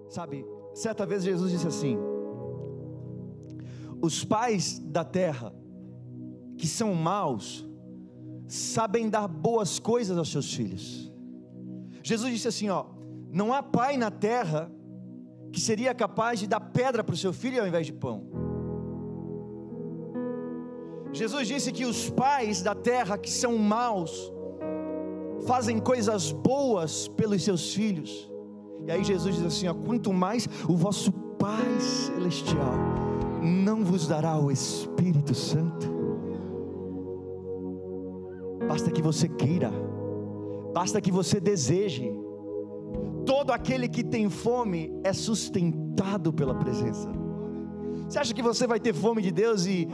Sabe, certa vez Jesus disse assim: os pais da terra, que são maus, sabem dar boas coisas aos seus filhos. Jesus disse assim, não há pai na terra que seria capaz de dar pedra para o seu filho ao invés de pão. Jesus disse que os pais da terra, que são maus, fazem coisas boas pelos seus filhos. E aí Jesus diz assim, quanto mais o vosso Pai Celestial não vos dará o Espírito Santo. Basta que você queira, basta que você deseje. Todo aquele que tem fome é sustentado pela presença. Você acha que você vai ter fome de Deus e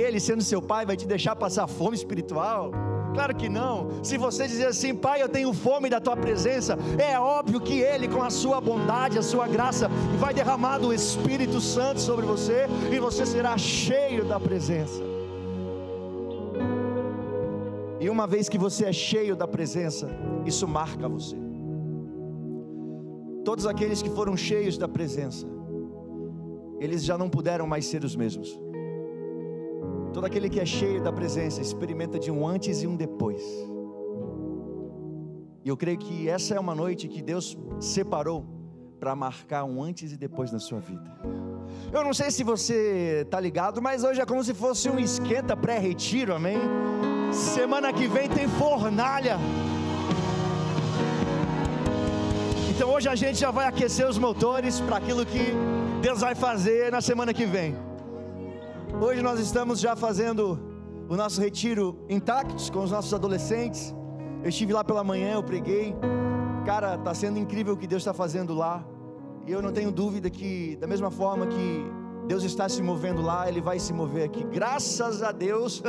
Ele, sendo seu Pai, vai te deixar passar fome espiritual? Claro que não. Se você dizer assim, Pai, eu tenho fome da Tua presença, é óbvio que Ele, com a sua bondade, a sua graça, vai derramar o Espírito Santo sobre você, e você será cheio da presença. E uma vez que você é cheio da presença, isso marca você. Todos aqueles que foram cheios da presença, eles já não puderam mais ser os mesmos. Todo aquele que é cheio da presença experimenta de um antes e um depois. E eu creio que essa é uma noite que Deus separou para marcar um antes e depois na sua vida. Eu não sei se você está ligado, mas hoje é como se fosse um esquenta pré-retiro, amém? Semana que vem tem fornalha. Então hoje a gente já vai aquecer os motores para aquilo que Deus vai fazer na semana que vem. Hoje nós estamos já fazendo o nosso retiro intactos com os nossos adolescentes. Eu estive lá pela manhã, eu preguei. Cara, está sendo incrível o que Deus está fazendo lá. E eu não tenho dúvida que, da mesma forma que Deus está se movendo lá, Ele vai se mover aqui. Graças a Deus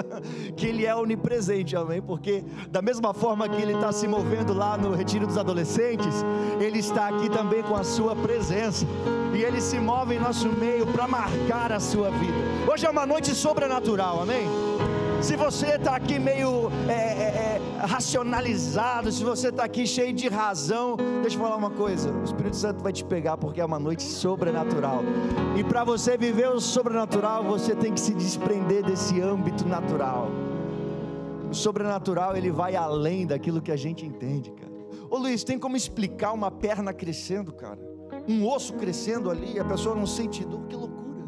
que Ele é onipresente, amém? Porque da mesma forma que Ele está se movendo lá no retiro dos adolescentes, Ele está aqui também com a sua presença. E Ele se move em nosso meio para marcar a sua vida. Hoje é uma noite sobrenatural, amém? Se você está aqui meio racionalizado, se você está aqui cheio de razão, deixa eu falar uma coisa, o Espírito Santo vai te pegar, porque é uma noite sobrenatural. E para você viver o sobrenatural, você tem que se desprender desse âmbito natural. O sobrenatural, ele vai além daquilo que a gente entende, cara. Ô Luiz, tem como explicar uma perna crescendo, cara? Um osso crescendo ali, a pessoa não sente dor, que loucura, né?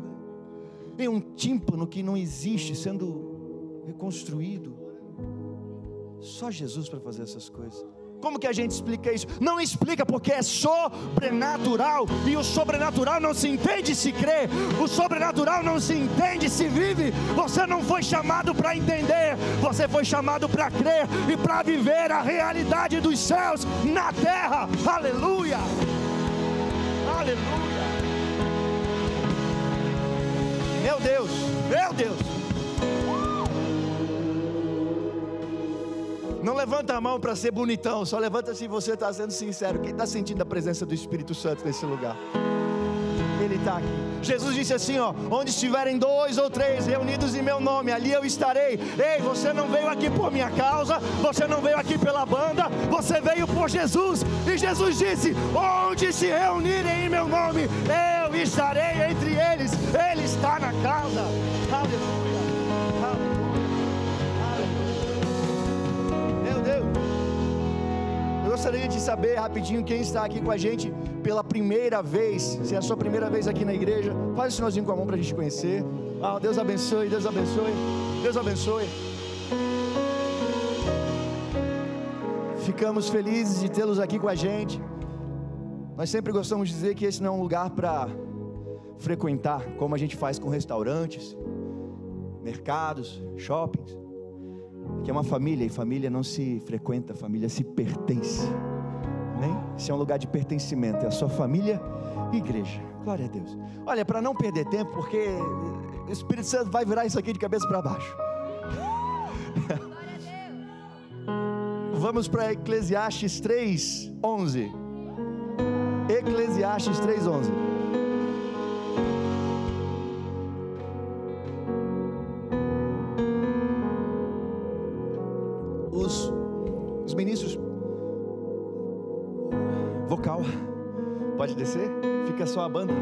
Tem um tímpano que não existe, sendo reconstruído. Só Jesus para fazer essas coisas. Como que a gente explica isso? Não explica, porque é sobrenatural. E o sobrenatural não se entende se crê. O sobrenatural não se entende se vive. Você não foi chamado para entender, você foi chamado para crer e para viver a realidade dos céus na terra. Aleluia, aleluia. Meu Deus, meu Deus. Não levanta a mão para ser bonitão, só levanta se você está sendo sincero. Quem está sentindo a presença do Espírito Santo nesse lugar? Ele está aqui. Jesus disse assim, onde estiverem 2 ou 3 reunidos em meu nome, ali eu estarei. Ei, você não veio aqui por minha causa, você não veio aqui pela banda, você veio por Jesus. E Jesus disse, onde se reunirem em meu nome, eu estarei entre eles. Ele está na casa. Aleluia. Eu gostaria de saber rapidinho quem está aqui com a gente pela primeira vez. Se é a sua primeira vez aqui na igreja, faz o sinalzinho com a mão para a gente conhecer. Deus abençoe, Deus abençoe, Deus abençoe. Ficamos felizes de tê-los aqui com a gente. Nós sempre gostamos de dizer que esse não é um lugar para frequentar, como a gente faz com restaurantes, mercados, shoppings. Que é uma família, e família não se frequenta, família se pertence, amém? Esse é um lugar de pertencimento, é a sua família e igreja. Glória a Deus. Olha, para não perder tempo, porque o Espírito Santo vai virar isso aqui de cabeça para baixo. Vamos para Eclesiastes 3:11. Eclesiastes 3:11. Os ministros vocal, pode pode descer? Fica só a banda.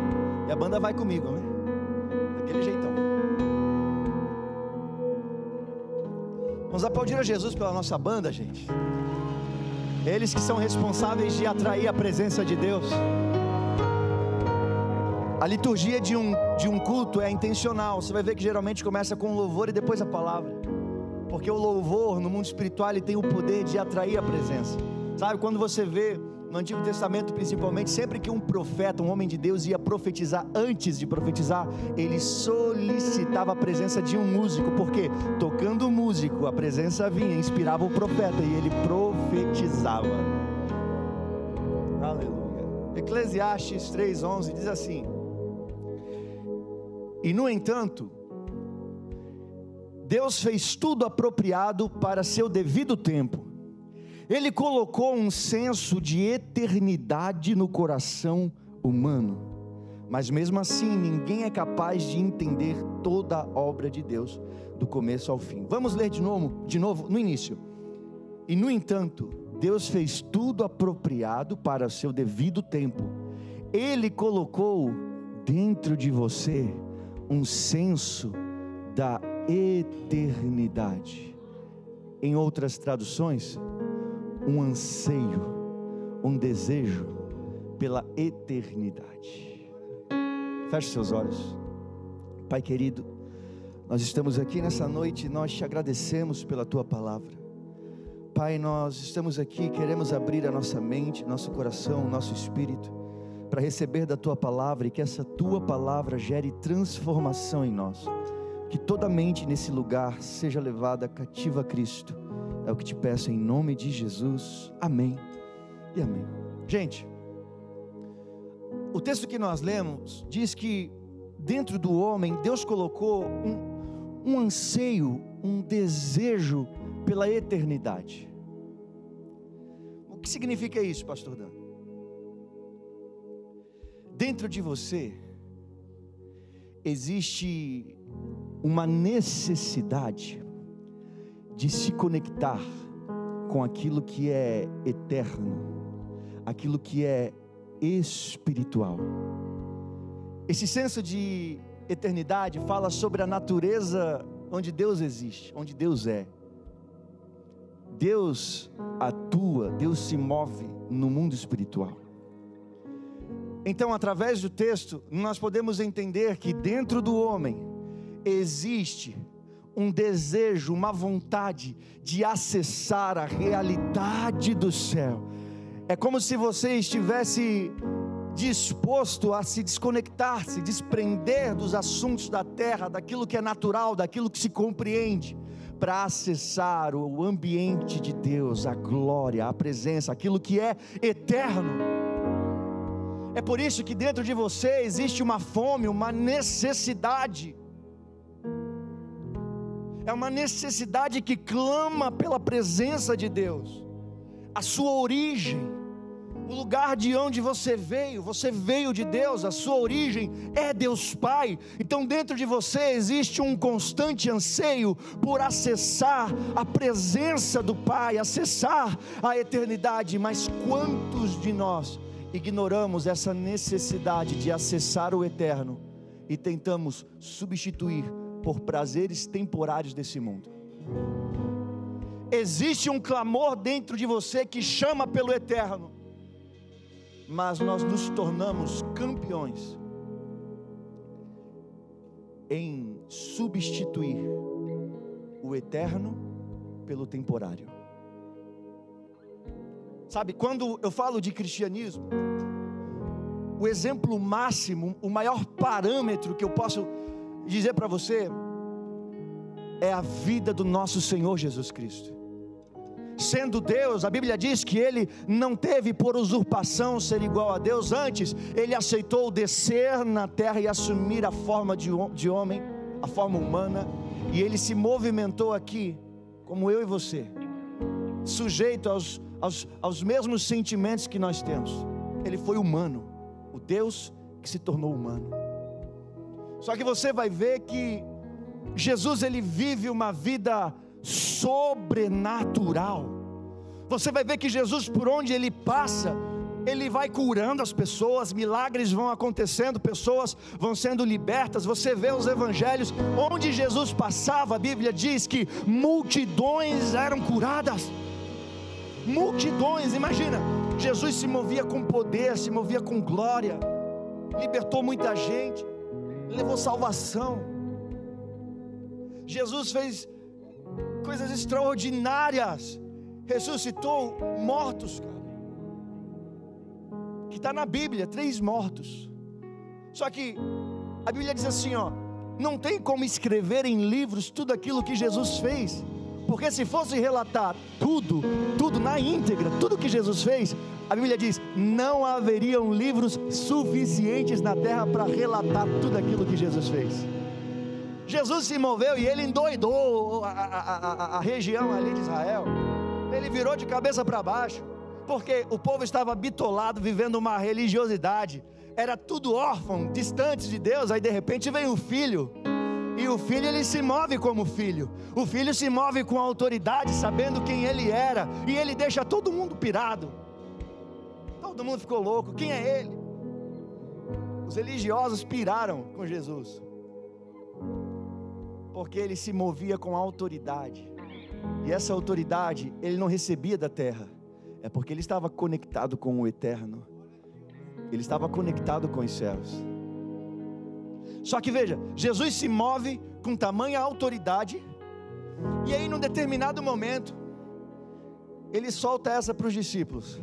E a banda vai comigo, né? Daquele jeitão. Vamos aplaudir a Jesus pela nossa banda, gente. Eles que são responsáveis de atrair a presença de Deus. A liturgia de um culto é intencional. Você vai ver que geralmente começa com o louvor e depois a palavra. Porque o louvor no mundo espiritual ele tem o poder de atrair a presença. Sabe, quando você vê no Antigo Testamento principalmente, sempre que um profeta, um homem de Deus ia profetizar, antes de profetizar, ele solicitava a presença de um músico, porque tocando o músico, a presença vinha, inspirava o profeta e ele profetizava. Aleluia. Eclesiastes 3:11 diz assim: e no entanto, Deus fez tudo apropriado para seu devido tempo. Ele colocou um senso de eternidade no coração humano, mas mesmo assim ninguém é capaz de entender toda a obra de Deus do começo ao fim. Vamos ler de novo no início. E no entanto, Deus fez tudo apropriado para seu devido tempo. Ele colocou dentro de você um senso da eternidade. Em outras traduções, um anseio, um desejo pela eternidade. Feche seus olhos. Pai querido, nós estamos aqui nessa noite, nós te agradecemos pela tua palavra. Pai, nós estamos aqui, queremos abrir a nossa mente, nosso coração, nosso espírito, para receber da tua palavra e que essa tua palavra gere transformação em nós. Que toda mente nesse lugar seja levada cativa a Cristo. É o que te peço em nome de Jesus, amém e amém. Gente, o texto que nós lemos diz que dentro do homem Deus colocou um anseio, um desejo pela eternidade. O que significa isso, pastor Dan? Dentro de você existe uma necessidade de se conectar com aquilo que é eterno, aquilo que é espiritual. Esse senso de eternidade fala sobre a natureza onde Deus existe, onde Deus é. Deus atua, Deus se move no mundo espiritual. Então, através do texto, nós podemos entender que dentro do homem existe um desejo, uma vontade de acessar a realidade do céu. É como se você estivesse disposto a se desconectar, se desprender dos assuntos da terra, daquilo que é natural, daquilo que se compreende, para acessar o ambiente de Deus, a glória, a presença, aquilo que é eterno. É por isso que dentro de você existe uma fome, uma necessidade. É uma necessidade que clama pela presença de Deus. A sua origem, o lugar de onde você veio de Deus, a sua origem é Deus Pai. Então dentro de você existe um constante anseio por acessar a presença do Pai, acessar a eternidade. Mas quantos de nós ignoramos essa necessidade de acessar o eterno e tentamos substituir por prazeres temporários desse mundo? Existe um clamor dentro de você que chama pelo eterno, mas nós nos tornamos campeões em substituir o eterno pelo temporário. Sabe, quando eu falo de cristianismo, o exemplo máximo, o maior parâmetro que eu posso dizer para você é a vida do nosso Senhor Jesus Cristo. Sendo Deus, a Bíblia diz que Ele não teve por usurpação ser igual a Deus. Antes, Ele aceitou descer na terra e assumir a forma de homem, a forma humana, e Ele se movimentou aqui, como eu e você, sujeito aos mesmos sentimentos que nós temos. Ele foi humano, o Deus que se tornou humano. Só que você vai ver que Jesus, Ele vive uma vida sobrenatural. Você vai ver que Jesus, por onde Ele passa, Ele vai curando as pessoas, milagres vão acontecendo, pessoas vão sendo libertas. Você vê os evangelhos, onde Jesus passava, a Bíblia diz que multidões eram curadas. Multidões, imagina, Jesus se movia com poder, se movia com glória, libertou muita gente, levou salvação. Jesus fez coisas extraordinárias, ressuscitou mortos, cara, que está na Bíblia, 3 mortos. Só que a Bíblia diz assim, ó, não tem como escrever em livros tudo aquilo que Jesus fez, porque se fosse relatar tudo na íntegra, tudo que Jesus fez, a Bíblia diz, não haveriam livros suficientes na terra para relatar tudo aquilo que Jesus fez. Jesus se moveu e ele endoidou a região ali de Israel. Ele virou de cabeça para baixo, porque o povo estava bitolado, vivendo uma religiosidade, era tudo órfão, distante de Deus. Aí de repente vem o filho, e o filho ele se move como filho, o filho se move com autoridade, sabendo quem ele era, e ele deixa todo mundo pirado, todo mundo ficou louco, quem é ele? Os religiosos piraram com Jesus, porque ele se movia com autoridade, e essa autoridade ele não recebia da terra, é porque ele estava conectado com o eterno, ele estava conectado com os céus. Só que veja, Jesus se move com tamanha autoridade, e aí num determinado momento, ele solta essa para os discípulos,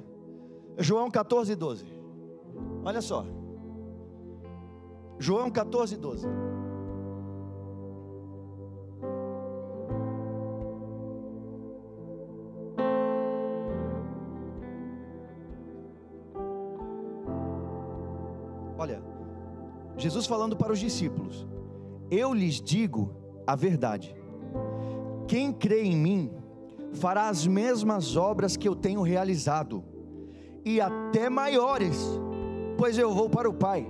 João 14:12, olha só, João 14:12, olha, Jesus falando para os discípulos, eu lhes digo a verdade, quem crê em mim, fará as mesmas obras que eu tenho realizado, e até maiores, pois eu vou para o Pai.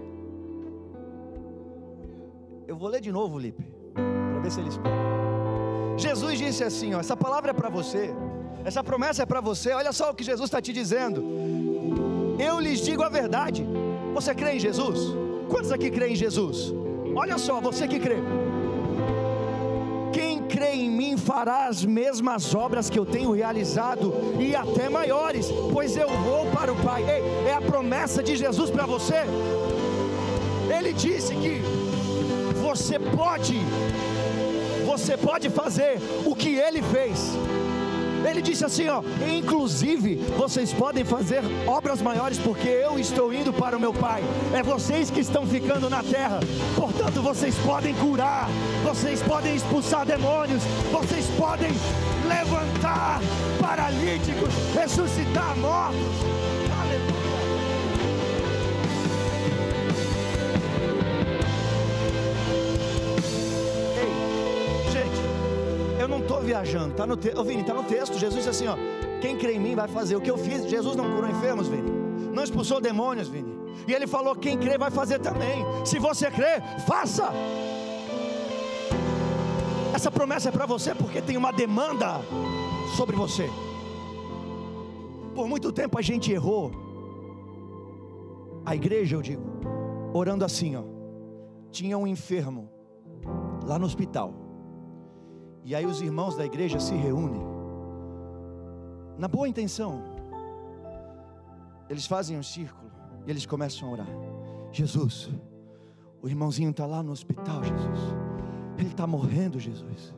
Eu vou ler de novo, Lipe, para ver se eles pegam. Jesus disse assim, ó, essa palavra é para você, essa promessa é para você, olha só o que Jesus está te dizendo, eu lhes digo a verdade. Você crê em Jesus? Quantos aqui creem em Jesus? Olha só, você que crê, quem crê em mim fará as mesmas obras que eu tenho realizado, e até maiores, pois eu vou para o Pai. Ei, é a promessa de Jesus para você. Ele disse que você pode fazer o que Ele fez. Ele disse assim, ó, inclusive vocês podem fazer obras maiores, porque eu estou indo para o meu Pai. É vocês que estão ficando na terra, portanto vocês podem curar, vocês podem expulsar demônios, vocês podem levantar paralíticos, ressuscitar mortos. Aleluia. Eu não estou viajando, está no texto, Vini, está no texto. Jesus disse assim, ó, quem crê em mim vai fazer o que eu fiz. Jesus não curou enfermos, Vini, não expulsou demônios, Vini, e Ele falou, quem crê vai fazer também. Se você crê, faça. Essa promessa é para você, porque tem uma demanda sobre você. Por muito tempo a gente errou, a igreja eu digo, orando assim, ó, tinha um enfermo lá no hospital, e aí os irmãos da igreja se reúnem, na boa intenção, eles fazem um círculo, e eles começam a orar. Jesus, o irmãozinho está lá no hospital, Jesus, ele está morrendo, Jesus.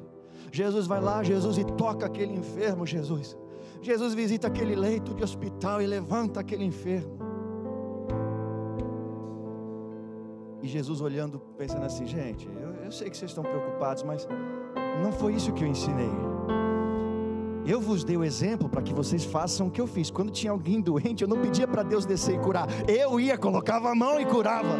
Jesus vai lá, Jesus, e toca aquele enfermo, Jesus. Jesus visita aquele leito de hospital e levanta aquele enfermo. E Jesus olhando, pensando assim, gente, eu sei que vocês estão preocupados, mas não foi isso que eu ensinei. Eu vos dei o exemplo para que vocês façam o que eu fiz. Quando tinha alguém doente, eu não pedia para Deus descer e curar, eu ia, colocava a mão e curava.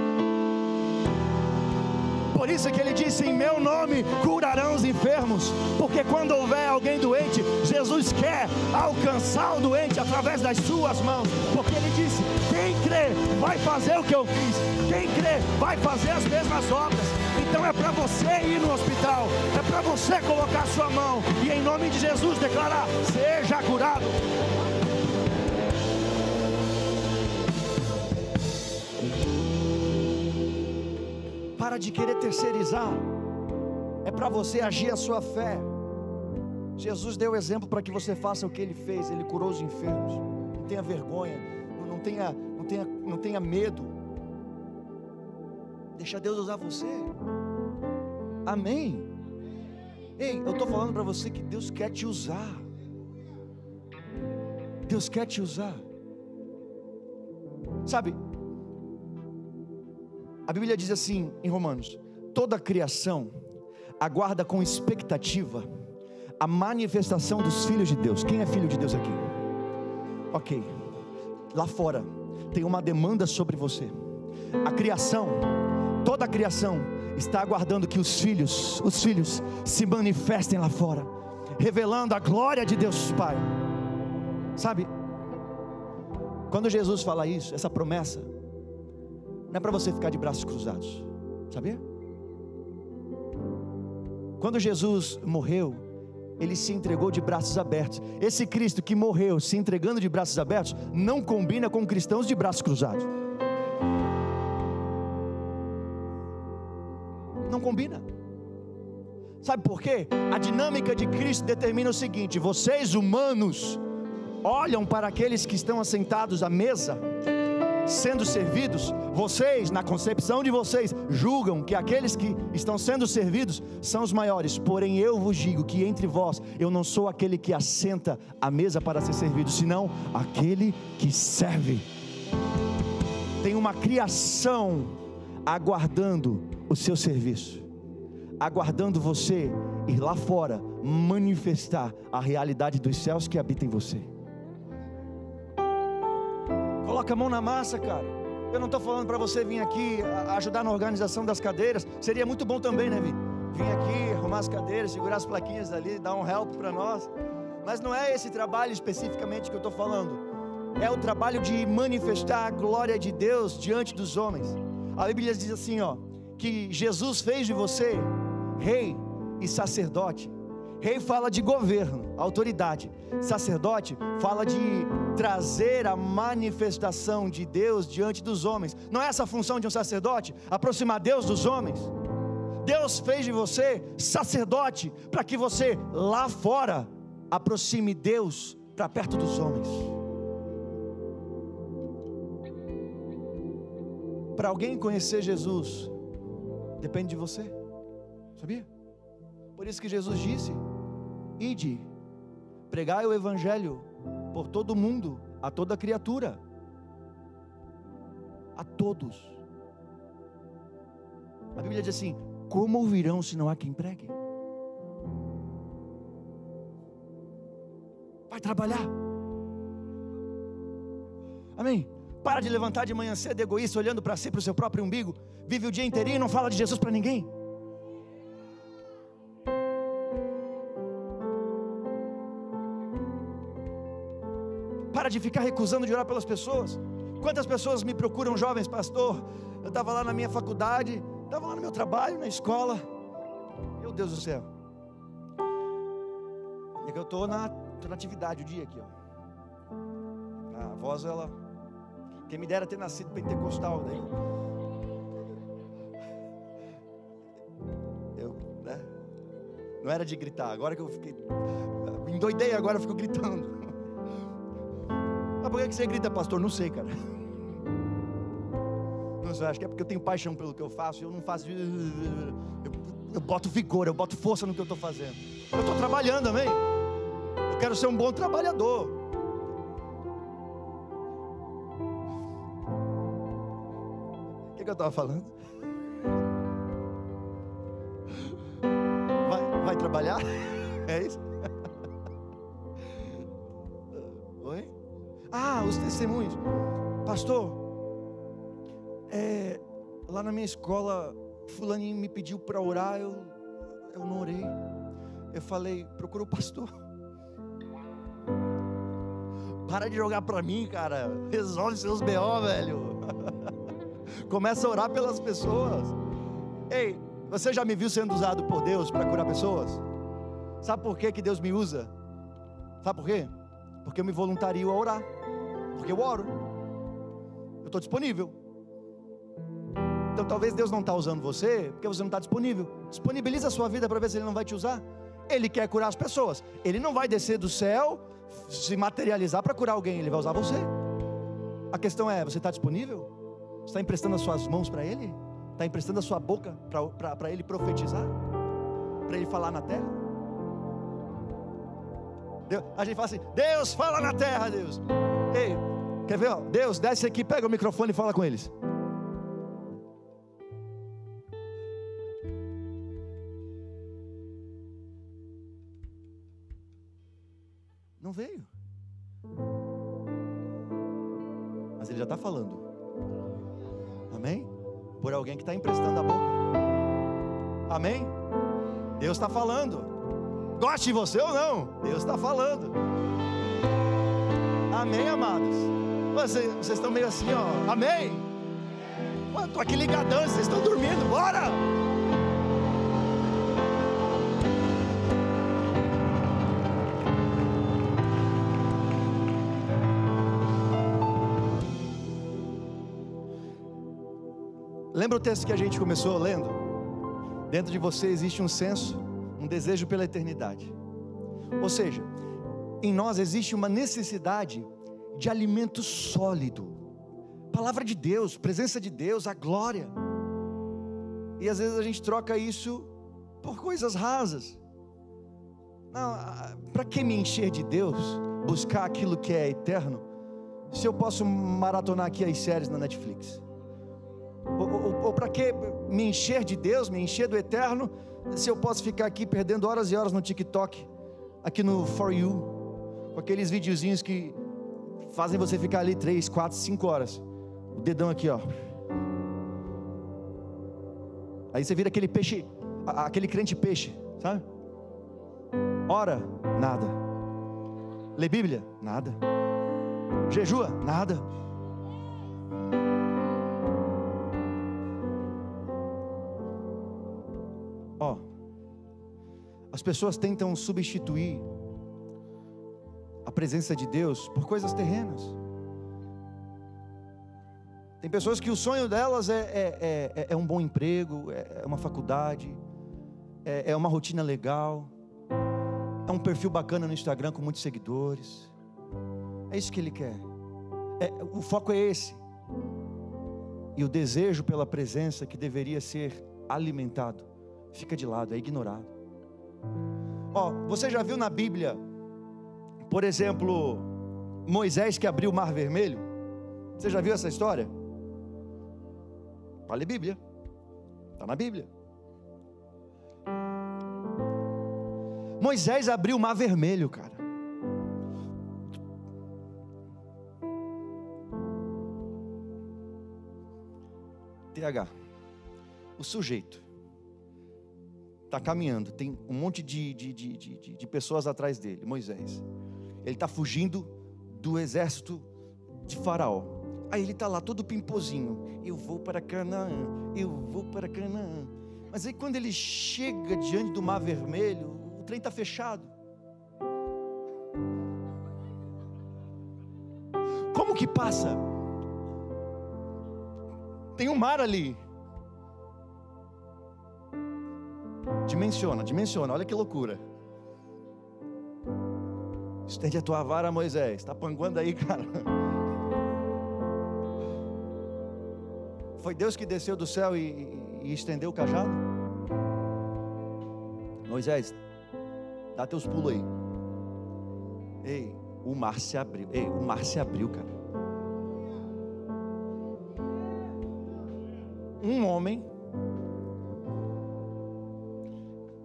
Por isso que Ele disse, em meu nome curarão os enfermos, porque quando houver alguém doente, Jesus quer alcançar o doente através das suas mãos, porque Ele disse, quem crê vai fazer o que eu fiz, quem crê vai fazer as mesmas obras. Então é para você ir no hospital, é para você colocar a sua mão e em nome de Jesus declarar, seja curado. Para de querer terceirizar. É para você agir a sua fé. Jesus deu exemplo para que você faça o que Ele fez. Ele curou os enfermos. Não tenha vergonha, não tenha medo. Deixa Deus usar você. Amém. Ei, eu estou falando para você que Deus quer te usar. Deus quer te usar. Sabe, a Bíblia diz assim em Romanos: toda a criação aguarda com expectativa a manifestação dos filhos de Deus. Quem é filho de Deus aqui? Ok, lá fora tem uma demanda sobre você. A criação, toda a criação está aguardando que os filhos se manifestem lá fora, revelando a glória de Deus Pai. Sabe, quando Jesus fala isso, essa promessa, não é para você ficar de braços cruzados, sabia? Quando Jesus morreu, Ele se entregou de braços abertos. Esse Cristo que morreu se entregando de braços abertos, não combina com cristãos de braços cruzados. Não combina. Sabe por quê? A dinâmica de Cristo determina o seguinte: vocês humanos olham para aqueles que estão assentados à mesa, sendo servidos. Vocês, na concepção de vocês, julgam que aqueles que estão sendo servidos são os maiores. Porém eu vos digo que entre vós, eu não sou aquele que assenta à mesa para ser servido, senão aquele que serve. Tem uma criação aguardando o seu serviço, aguardando você ir lá fora manifestar a realidade dos céus que habita em você. Coloca a mão na massa, cara. Eu não estou falando para você vir aqui ajudar na organização das cadeiras. Seria muito bom também, né, vir aqui, arrumar as cadeiras, segurar as plaquinhas ali, dar um help para nós. Mas não é esse trabalho especificamente que eu estou falando. É o trabalho de manifestar a glória de Deus diante dos homens. A Bíblia diz assim, que Jesus fez de você rei e sacerdote. Rei fala de governo, autoridade. Sacerdote fala de trazer a manifestação de Deus diante dos homens. Não é essa a função de um sacerdote? Aproximar Deus dos homens? Deus fez de você sacerdote para que você lá fora aproxime Deus para perto dos homens. Para alguém conhecer Jesus, depende de você, sabia? Por isso que Jesus disse: ide, pregai o evangelho por todo mundo, a toda criatura, a todos. A Bíblia diz assim: como ouvirão se não há quem pregue? Vai trabalhar. Amém? Para de levantar de manhã cedo egoísta, olhando para si, para o seu próprio umbigo. Vive o dia inteirinho e não fala de Jesus para ninguém. Para de ficar recusando de orar pelas pessoas. Quantas pessoas me procuram, jovens, pastor? Eu estava lá na minha faculdade, estava lá no meu trabalho, na escola. Meu Deus do céu. É que eu estou na atividade o dia aqui, A voz, ela... Quem me dera ter nascido pentecostal, daí. Né? Não era de gritar, agora que eu fiquei... Me endoidei, agora eu fico gritando. Mas por que você grita, pastor? Não sei, cara. Não sei, acho que é porque eu tenho paixão pelo que eu faço. Eu não faço... Eu boto vigor, eu boto força no que eu estou fazendo. Eu estou trabalhando, amém? Eu quero ser um bom trabalhador. O que eu estava falando? Vai trabalhar? É isso? Oi? Os testemunhos. Pastor, lá na minha escola, fulaninho me pediu para orar, eu não orei. Eu falei, procura o pastor. Para de jogar para mim, cara. Resolve seus BO, velho. Começa a orar pelas pessoas. Ei, você já me viu sendo usado por Deus para curar pessoas? Sabe por que Deus me usa? Sabe por quê? Porque eu me voluntario a orar. Porque eu oro. Eu estou disponível. Então talvez Deus não está usando você porque você não está disponível. Disponibiliza a sua vida para ver se Ele não vai te usar. Ele quer curar as pessoas. Ele não vai descer do céu, se materializar para curar alguém. Ele vai usar você. A questão é, você está disponível? Você está emprestando as suas mãos para Ele? Está emprestando a sua boca para Ele profetizar? Para Ele falar na terra? A gente fala assim, Deus fala na terra, Deus. Ei, quer ver? Ó? Deus, desce aqui, pega o microfone e fala com eles. Não veio. Mas Ele já está falando. Amém? Por alguém que está emprestando a boca. Amém? Deus está falando. Goste de você ou não, Deus está falando. Amém, amados? Vocês estão meio assim, ó. Amém? Estou aqui ligadão, vocês estão dormindo, bora! Lembra o texto que a gente começou lendo? Dentro de você existe um senso, um desejo pela eternidade. Ou seja, em nós existe uma necessidade de alimento sólido. Palavra de Deus, presença de Deus, a glória. E às vezes a gente troca isso por coisas rasas. Para que me encher de Deus, buscar aquilo que é eterno, se eu posso maratonar aqui as séries na Netflix? Ou para que me encher de Deus, me encher do eterno, se eu posso ficar aqui perdendo horas e horas no TikTok, aqui no For You, com aqueles videozinhos que fazem você ficar ali 3, 4, 5 horas, o dedão aqui, ó. Aí você vira aquele peixe, aquele crente peixe, sabe? Ora, nada. Lê Bíblia? Nada. Jejua? Nada. As pessoas tentam substituir a presença de Deus por coisas terrenas. Tem pessoas que o sonho delas é um bom emprego, é uma faculdade, é uma rotina legal, é um perfil bacana no Instagram com muitos seguidores. É isso que ele quer. O foco é esse. E o desejo pela presença que deveria ser alimentado fica de lado, é ignorado. Você já viu na Bíblia, por exemplo, Moisés que abriu o Mar Vermelho? Você já viu essa história? Fale Bíblia, está na Bíblia. Moisés abriu o Mar Vermelho, cara. O sujeito está caminhando, tem um monte de pessoas atrás dele, Moisés. Ele está fugindo do exército de Faraó. Aí ele está lá todo pimpozinho. Eu vou para Canaã, eu vou para Canaã. Mas aí quando ele chega diante do Mar Vermelho, o trem está fechado. Como que passa? Tem um mar ali. Dimensiona, olha que loucura. Estende a tua vara, Moisés. Está panguando aí, cara. Foi Deus que desceu do céu e estendeu o cajado? Moisés, dá teus pulos aí. Ei, o mar se abriu. O mar se abriu, cara. Um homem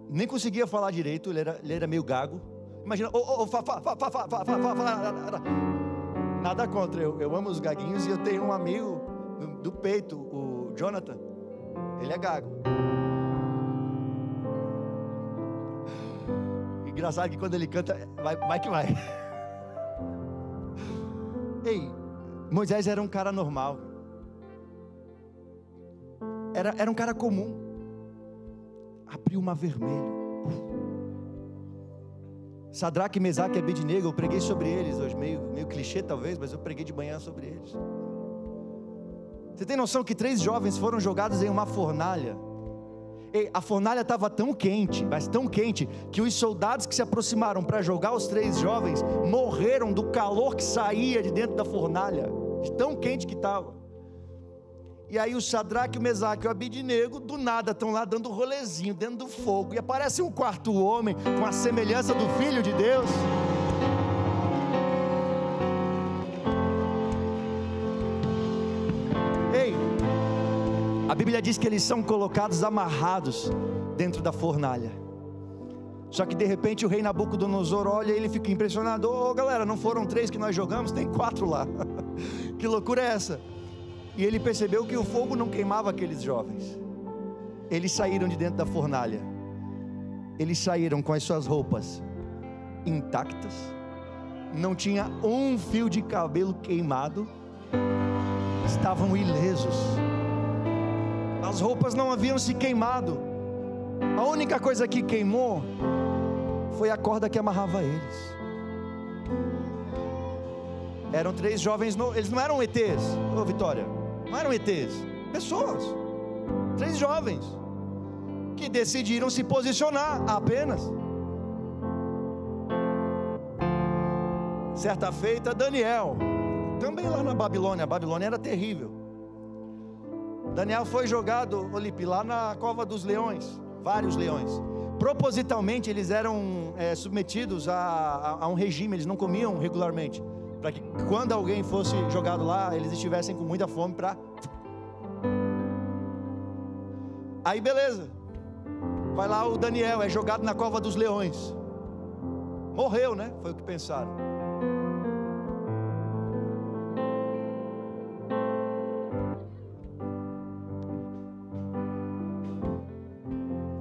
nem conseguia falar direito, ele era meio gago. Imagina, nada contra, eu amo os gaguinhos e eu tenho um amigo do peito, o Jonathan, ele é gago. Engraçado que quando ele canta, vai que vai. Ei, Moisés era um cara normal, era um cara comum. Abriu o Mar Vermelho. Sadraque, Mesaque e Abednego, eu preguei sobre eles hoje, meio clichê talvez, mas eu preguei de manhã sobre eles. Você tem noção que 3 jovens foram jogados em uma fornalha? A fornalha estava tão quente, mas tão quente, que os soldados que se aproximaram para jogar os 3 jovens morreram do calor que saía de dentro da fornalha, de tão quente que estava. E aí o Sadraque, o Mesaque e o Abidnego, do nada estão lá dando rolezinho dentro do fogo, e aparece um quarto homem com a semelhança do Filho de Deus. A Bíblia diz que eles são colocados amarrados dentro da fornalha. Só que de repente o rei Nabucodonosor olha e ele fica impressionado. Galera, não foram 3 que nós jogamos? Tem 4 lá. Que loucura é essa? E ele percebeu que o fogo não queimava aqueles jovens. Eles saíram de dentro da fornalha. Eles saíram com as suas roupas intactas. Não tinha um fio de cabelo queimado. Estavam ilesos. As roupas não haviam se queimado. A única coisa que queimou foi a corda que amarrava eles. Eram 3 jovens, eles não eram ETs, Vitória, não eram ETs, pessoas, 3 jovens, que decidiram se posicionar apenas. Certa feita, Daniel, também lá na Babilônia, a Babilônia era terrível. Daniel foi jogado, Olipe, lá na cova dos leões, vários leões. Propositalmente eles eram submetidos a um regime, eles não comiam regularmente, para que quando alguém fosse jogado lá, eles estivessem com muita fome para... Aí beleza, vai lá o Daniel, é jogado na cova dos leões. Morreu, né? Foi o que pensaram.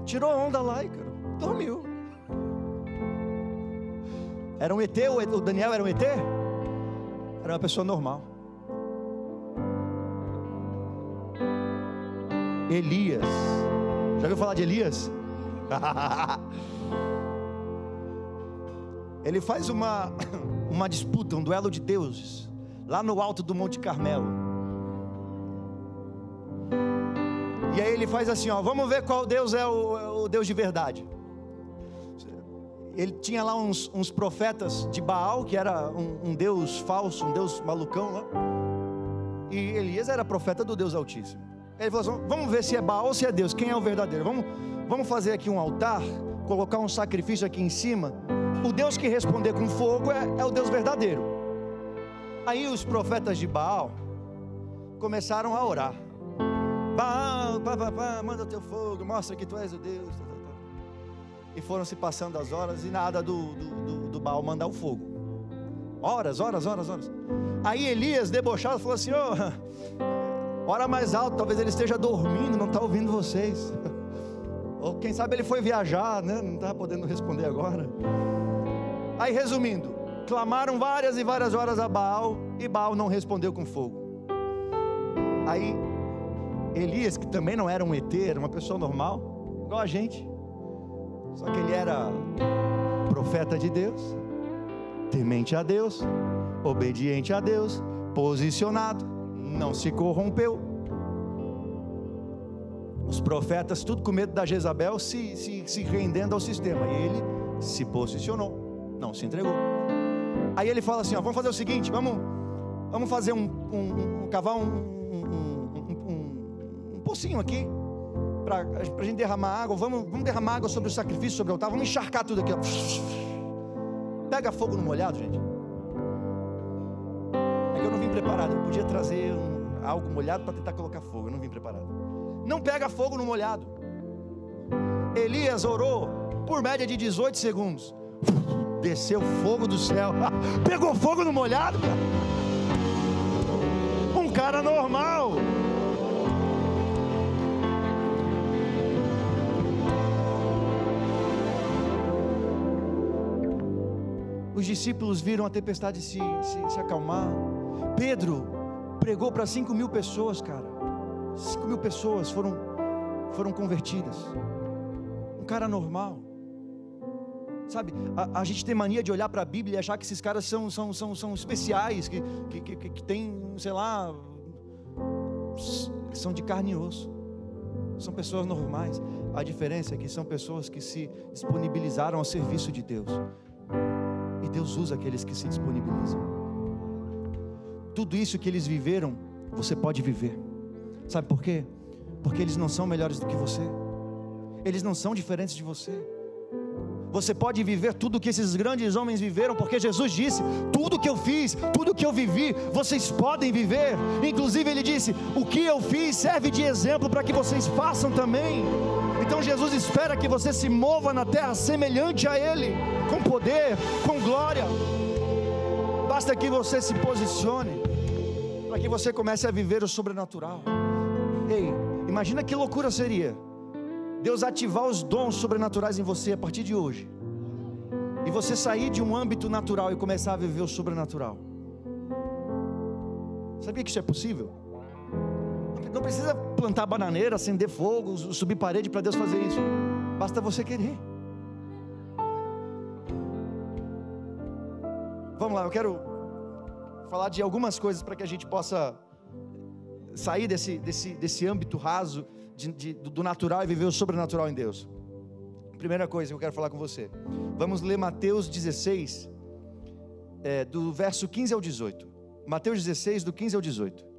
Tirou onda lá e, cara, dormiu. Era um ET? O Daniel era um ET? Era uma pessoa normal. Elias, já ouviu falar de Elias? Ele faz uma disputa, um duelo de deuses, lá no alto do Monte Carmelo. E aí ele faz assim, vamos ver qual Deus é o Deus de verdade. Ele tinha lá uns profetas de Baal, que era um Deus falso, um Deus malucão lá. E Elias era profeta do Deus Altíssimo. Ele falou assim, vamos ver se é Baal ou se é Deus, quem é o verdadeiro. Vamos fazer aqui um altar, colocar um sacrifício aqui em cima. O Deus que responder com fogo é o Deus verdadeiro. Aí os profetas de Baal começaram a orar. Baal, manda teu fogo, mostra que tu és o Deus. E foram se passando as horas e nada do Baal mandar o fogo. Horas. Aí Elias, debochado, falou assim, ora mais alto, talvez ele esteja dormindo, não está ouvindo vocês. Ou quem sabe ele foi viajar, né? Não está podendo responder agora. Aí resumindo, clamaram várias e várias horas a Baal, e Baal não respondeu com fogo. Aí Elias, que também não era um ET, era uma pessoa normal, igual a gente, só que ele era profeta de Deus, temente a Deus, obediente a Deus, posicionado, não se corrompeu. Os profetas, tudo com medo da Jezabel, se rendendo ao sistema, e ele se posicionou, não se entregou. Aí ele fala assim, vamos fazer o seguinte, vamos fazer cavar um pocinho aqui, para a gente derramar água, vamos derramar água sobre o sacrifício, sobre o altar, vamos encharcar tudo aqui, pega fogo no molhado, gente. É que eu não vim preparado, eu podia trazer algo molhado para tentar colocar fogo, eu não vim preparado. Não pega fogo no molhado. Elias orou por média de 18 segundos, desceu fogo do céu, pegou fogo no molhado, cara. Um cara normal. Os discípulos viram a tempestade se acalmar. Pedro pregou para 5.000 pessoas, cara. 5.000 pessoas foram convertidas. Um cara normal. Sabe, a gente tem mania de olhar para a Bíblia e achar que esses caras são especiais, que tem, sei lá, são de carne e osso, são pessoas normais. A diferença é que são pessoas que se disponibilizaram ao serviço de Deus, e Deus usa aqueles que se disponibilizam. Tudo isso que eles viveram, você pode viver. Sabe por quê? Porque eles não são melhores do que você, eles não são diferentes de você. Você pode viver tudo que esses grandes homens viveram, porque Jesus disse: tudo que eu fiz, tudo que eu vivi, vocês podem viver. Inclusive ele disse: o que eu fiz serve de exemplo para que vocês façam também. Então Jesus espera que você se mova na terra semelhante a Ele, com poder, com glória. Basta que você se posicione, para que você comece a viver o sobrenatural. Ei, imagina que loucura seria Deus ativar os dons sobrenaturais em você a partir de hoje, e você sair de um âmbito natural e começar a viver o sobrenatural. Sabia que isso é possível? Não precisa plantar bananeira, acender fogo, subir parede para Deus fazer isso. Basta você querer. Vamos lá, eu quero falar de algumas coisas para que a gente possa sair desse âmbito raso do natural e viver o sobrenatural em Deus. Primeira coisa que eu quero falar com você, vamos ler Mateus 16, do verso 15 ao 18. Mateus 16, do 15 ao 18.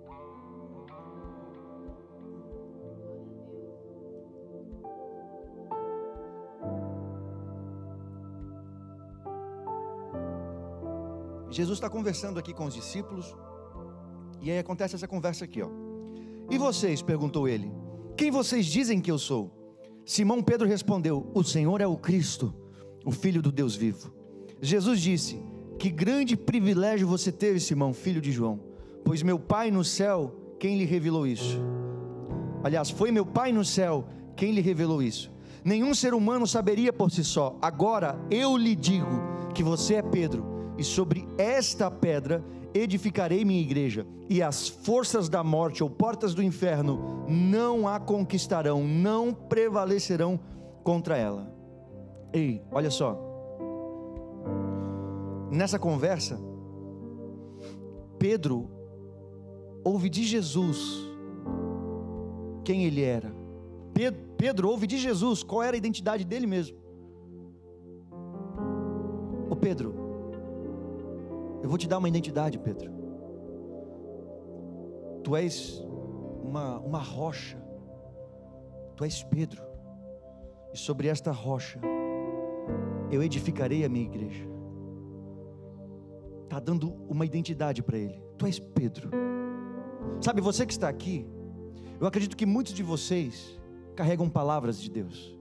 Jesus está conversando aqui com os discípulos, e aí acontece essa conversa aqui, ó. E vocês, perguntou ele, quem vocês dizem que eu sou? Simão Pedro respondeu: o Senhor é o Cristo, o Filho do Deus vivo. Jesus disse: que grande privilégio você teve, Simão, filho de João, pois meu Pai no céu, quem lhe revelou isso? Aliás, foi meu Pai no céu quem lhe revelou isso. Nenhum ser humano saberia por si só. Agora eu lhe digo que você é Pedro, e sobre esta pedra edificarei minha igreja, e as forças da morte ou portas do inferno não a conquistarão, não prevalecerão contra ela. Ei, olha só, nessa conversa, Pedro ouve de Jesus quem ele era. Pedro ouve de Jesus qual era a identidade dele mesmo. Ô Pedro, eu vou te dar uma identidade, Pedro. Tu és uma rocha. Tu és Pedro, e sobre esta rocha eu edificarei a minha igreja. Está dando uma identidade para ele. Tu és Pedro. Sabe, você que está aqui, eu acredito que muitos de vocês carregam palavras de Deus.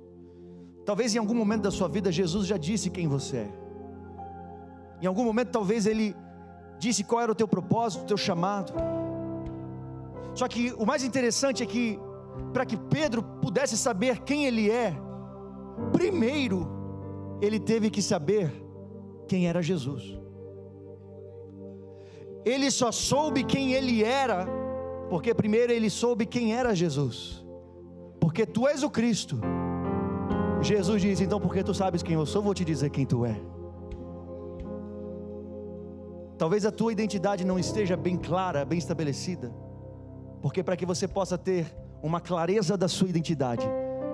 Talvez em algum momento da sua vida Jesus já disse quem você é. Em algum momento talvez Ele disse qual era o teu propósito, o teu chamado. Só que o mais interessante é que, para que Pedro pudesse saber quem ele é, primeiro ele teve que saber quem era Jesus. Ele só soube quem ele era, porque primeiro ele soube quem era Jesus. Porque tu és o Cristo. Jesus diz: então porque tu sabes quem eu sou, vou te dizer quem tu é. Talvez a tua identidade não esteja bem clara, bem estabelecida, porque para que você possa ter uma clareza da sua identidade,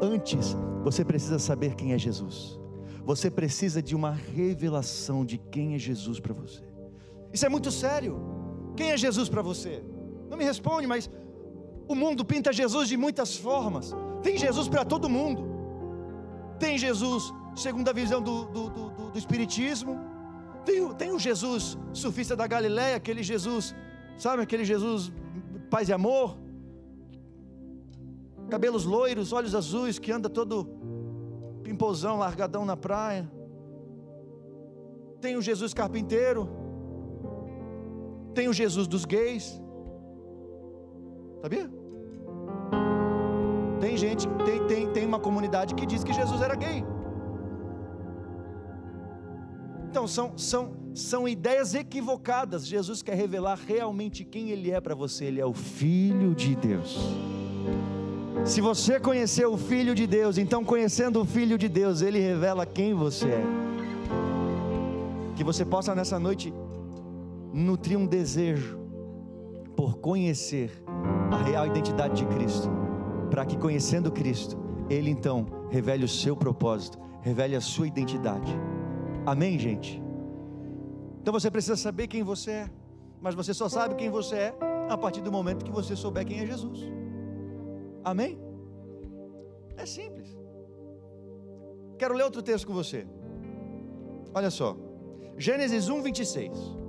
antes você precisa saber quem é Jesus. Você precisa de uma revelação de quem é Jesus para você. Isso é muito sério. Quem é Jesus para você? Não me responde, mas o mundo pinta Jesus de muitas formas. Tem Jesus para todo mundo. Tem Jesus segundo a visão do Espiritismo. Tem o Jesus surfista da Galileia, aquele Jesus, sabe, aquele Jesus paz e amor, cabelos loiros, olhos azuis, que anda todo pimpozão, largadão na praia. Tem o Jesus carpinteiro. Tem o Jesus dos gays. Sabia? Tem gente, tem uma comunidade que diz que Jesus era gay. Então são ideias equivocadas. Jesus quer revelar realmente quem Ele é para você. Ele é o Filho de Deus. Se você conhecer o Filho de Deus, então conhecendo o Filho de Deus, Ele revela quem você é. Que você possa nessa noite nutrir um desejo por conhecer a real identidade de Cristo, para que conhecendo Cristo, Ele então revele o seu propósito, revele a sua identidade. Amém, gente? Então você precisa saber quem você é, mas você só sabe quem você é a partir do momento que você souber quem é Jesus. Amém? É simples. Quero ler outro texto com você. Olha só, Gênesis 1, 26.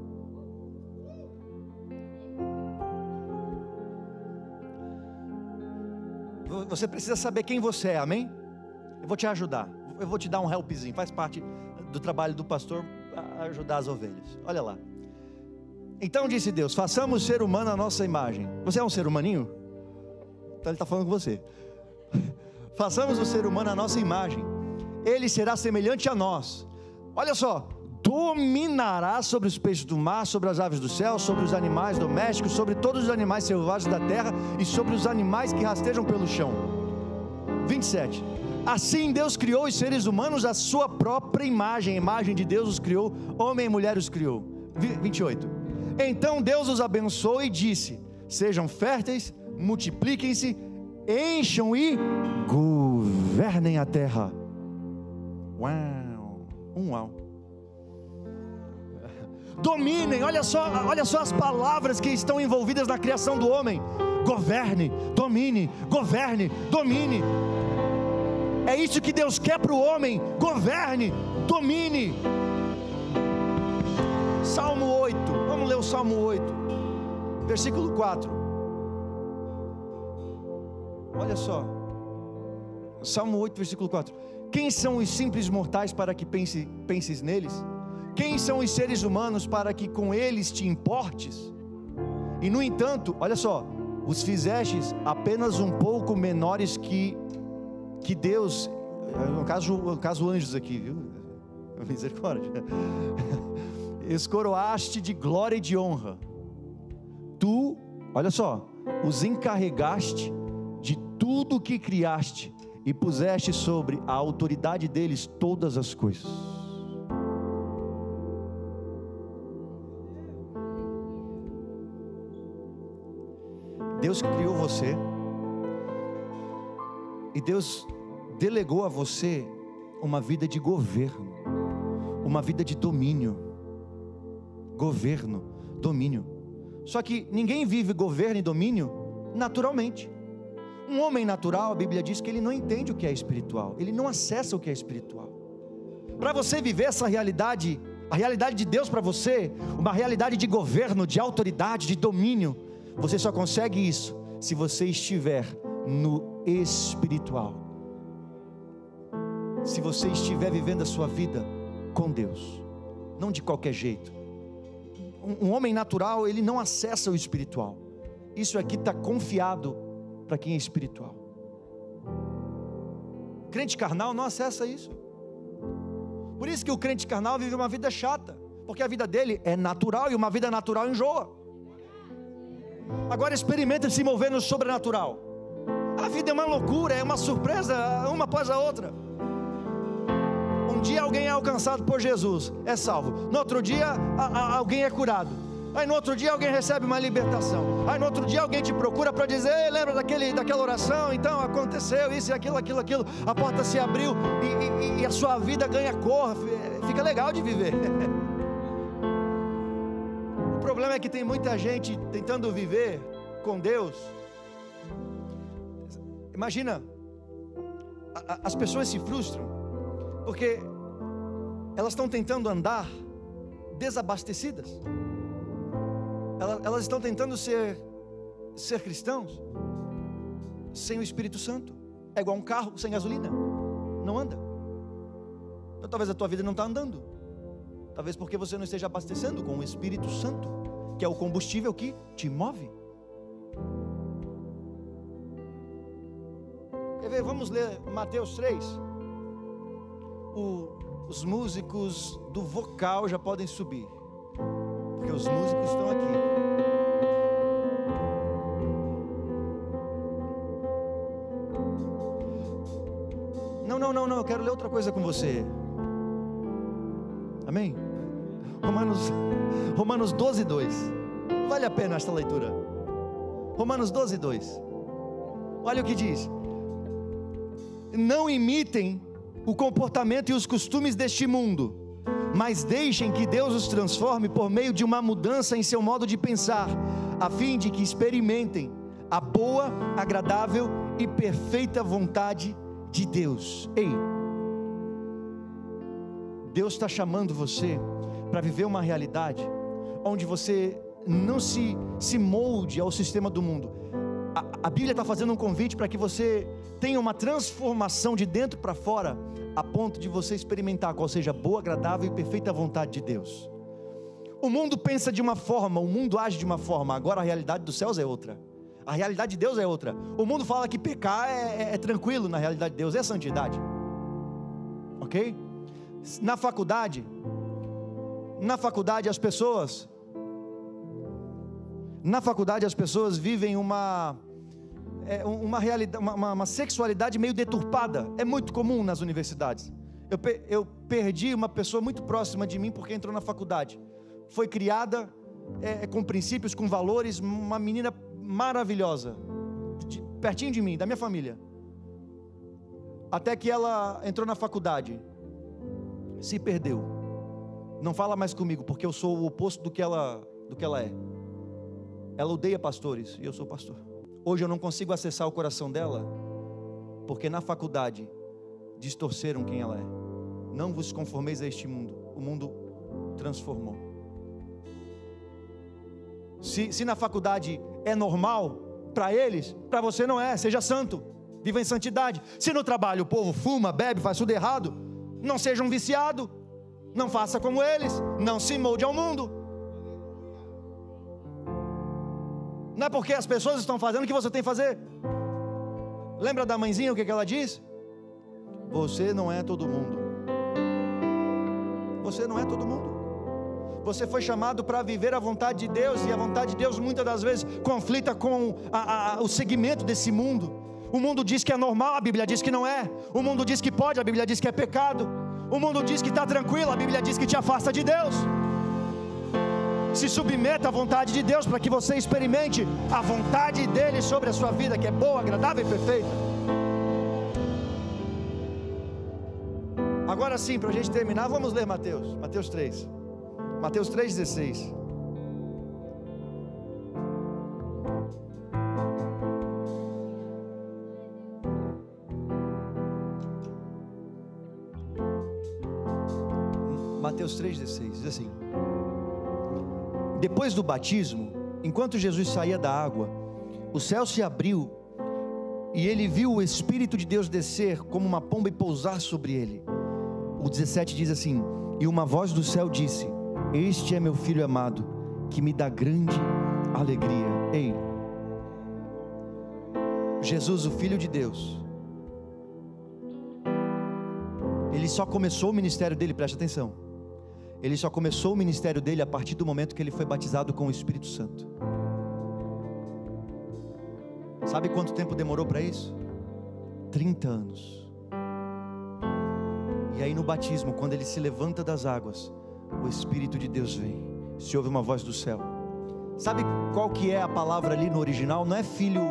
Você precisa saber quem você é, amém? Eu vou te ajudar, eu vou te dar um helpzinho, faz parte do trabalho do pastor ajudar as ovelhas. Olha lá. Então disse Deus: façamos o ser humano à nossa imagem. Você é um ser humaninho? Então ele está falando com você. Façamos o ser humano à nossa imagem, ele será semelhante a nós. Olha só, dominará sobre os peixes do mar, sobre as aves do céu, sobre os animais domésticos, sobre todos os animais selvagens da terra e sobre os animais que rastejam pelo chão. 27. Assim Deus criou os seres humanos à sua própria imagem, a imagem de Deus os criou, homem e mulher os criou. 28. Então Deus os abençoou e disse: sejam férteis, multipliquem-se, encham e governem a terra. Uau, uau. Dominem, olha só as palavras que estão envolvidas na criação do homem. Governe, domine, governe, domine. É isso que Deus quer para o homem: governe, domine. Salmo 8, vamos ler o Salmo 8, versículo 4. Olha só, Salmo 8, versículo 4. Quem são os simples mortais para que penses neles? Quem são os seres humanos para que com eles te importes? E no entanto, olha só, os fizestes apenas um pouco menores que Deus, no caso anjos aqui, viu? Misericórdia. Escoroaste de glória e de honra. Tu, olha só, os encarregaste de tudo que criaste e puseste sobre a autoridade deles todas as coisas. Deus criou você, e Deus delegou a você uma vida de governo, uma vida de domínio. Governo, domínio. Só que ninguém vive governo e domínio naturalmente. Um homem natural, a Bíblia diz que ele não entende o que é espiritual, ele não acessa o que é espiritual. Para você viver essa realidade, a realidade de Deus para você, uma realidade de governo, de autoridade, de domínio, você só consegue isso se você estiver no espiritual. Se você estiver vivendo a sua vida com Deus, não de qualquer jeito. Um homem natural, ele não acessa o espiritual. Isso aqui está confiado para quem é espiritual. Crente carnal não acessa isso. Por isso que o crente carnal vive uma vida chata, porque a vida dele é natural, e uma vida natural enjoa. Agora experimenta se mover no sobrenatural. A vida é uma loucura, é uma surpresa, uma após a outra. Um dia alguém é alcançado por Jesus, é salvo. No outro dia alguém é curado. Aí no outro dia alguém recebe uma libertação. Aí no outro dia alguém te procura para dizer: lembra daquela oração? Então aconteceu isso e aquilo. A porta se abriu e a sua vida ganha cor. Fica legal de viver. O problema é que tem muita gente tentando viver com Deus. Imagina, as pessoas se frustram porque elas estão tentando andar desabastecidas. Elas estão tentando ser cristãos sem o Espírito Santo. É igual um carro sem gasolina, não anda. Então talvez a tua vida não está andando, talvez porque você não esteja abastecendo com o Espírito Santo, que é o combustível que te move. Quer ver? Vamos ler Mateus 3. Os músicos do vocal já podem subir, porque os músicos estão aqui. Não, eu quero ler outra coisa com você. Amém? Romanos 12:2. Vale a pena esta leitura. Romanos 12, 2. Olha o que diz: não imitem o comportamento e os costumes deste mundo, mas deixem que Deus os transforme por meio de uma mudança em seu modo de pensar, a fim de que experimentem a boa, agradável e perfeita vontade de Deus. Ei, Deus está chamando você para viver uma realidade onde você não se molde ao sistema do mundo. A Bíblia está fazendo um convite para que você tenha uma transformação de dentro para fora, a ponto de você experimentar qual seja a boa, agradável e perfeita vontade de Deus. O mundo pensa de uma forma, o mundo age de uma forma, agora a realidade dos céus é outra, a realidade de Deus é outra. O mundo fala que pecar é tranquilo, na realidade de Deus é santidade, ok? Na faculdade as pessoas vivem uma realidade, uma sexualidade meio deturpada. É muito comum nas universidades. Eu perdi uma pessoa muito próxima de mim porque entrou na faculdade. Foi criada com princípios, com valores, uma menina maravilhosa, pertinho de mim, da minha família. Até que ela entrou na faculdade, se perdeu. Não fala mais comigo porque eu sou o oposto do que ela é. Ela odeia pastores e eu sou pastor. Hoje eu não consigo acessar o coração dela, porque na faculdade distorceram quem ela é. Não vos conformeis a este mundo, o mundo transformou. Se na faculdade é normal para eles, para você não é. Seja santo, viva em santidade. Se no trabalho o povo fuma, bebe, faz tudo errado, não seja um viciado, não faça como eles, não se molde ao mundo. Não é porque as pessoas estão fazendo que você tem que fazer. Lembra da mãezinha, o que ela diz? Você não é todo mundo. Você não é todo mundo. Você foi chamado para viver a vontade de Deus, e a vontade de Deus muitas das vezes conflita com o segmento desse mundo. O mundo diz que é normal, a Bíblia diz que não é. O mundo diz que pode, a Bíblia diz que é pecado. O mundo diz que está tranquilo, a Bíblia diz que te afasta de Deus. Se submeta à vontade de Deus para que você experimente a vontade dele sobre a sua vida, que é boa, agradável e perfeita. Agora sim, para a gente terminar, vamos ler Mateus 3. Mateus 3,16. Mateus 3,16 diz assim: depois do batismo, enquanto Jesus saía da água, o céu se abriu e ele viu o Espírito de Deus descer como uma pomba e pousar sobre ele. O 17 diz assim: e uma voz do céu disse: este é meu filho amado, que me dá grande alegria. Ei, Jesus, o Filho de Deus, ele só começou o ministério dele, preste atenção, ele só começou o ministério dele a partir do momento que ele foi batizado com o Espírito Santo. Sabe quanto tempo demorou para isso? 30 anos. E aí no batismo, quando ele se levanta das águas, o Espírito de Deus vem, se ouve uma voz do céu. Sabe qual que é a palavra ali no original? Não é filho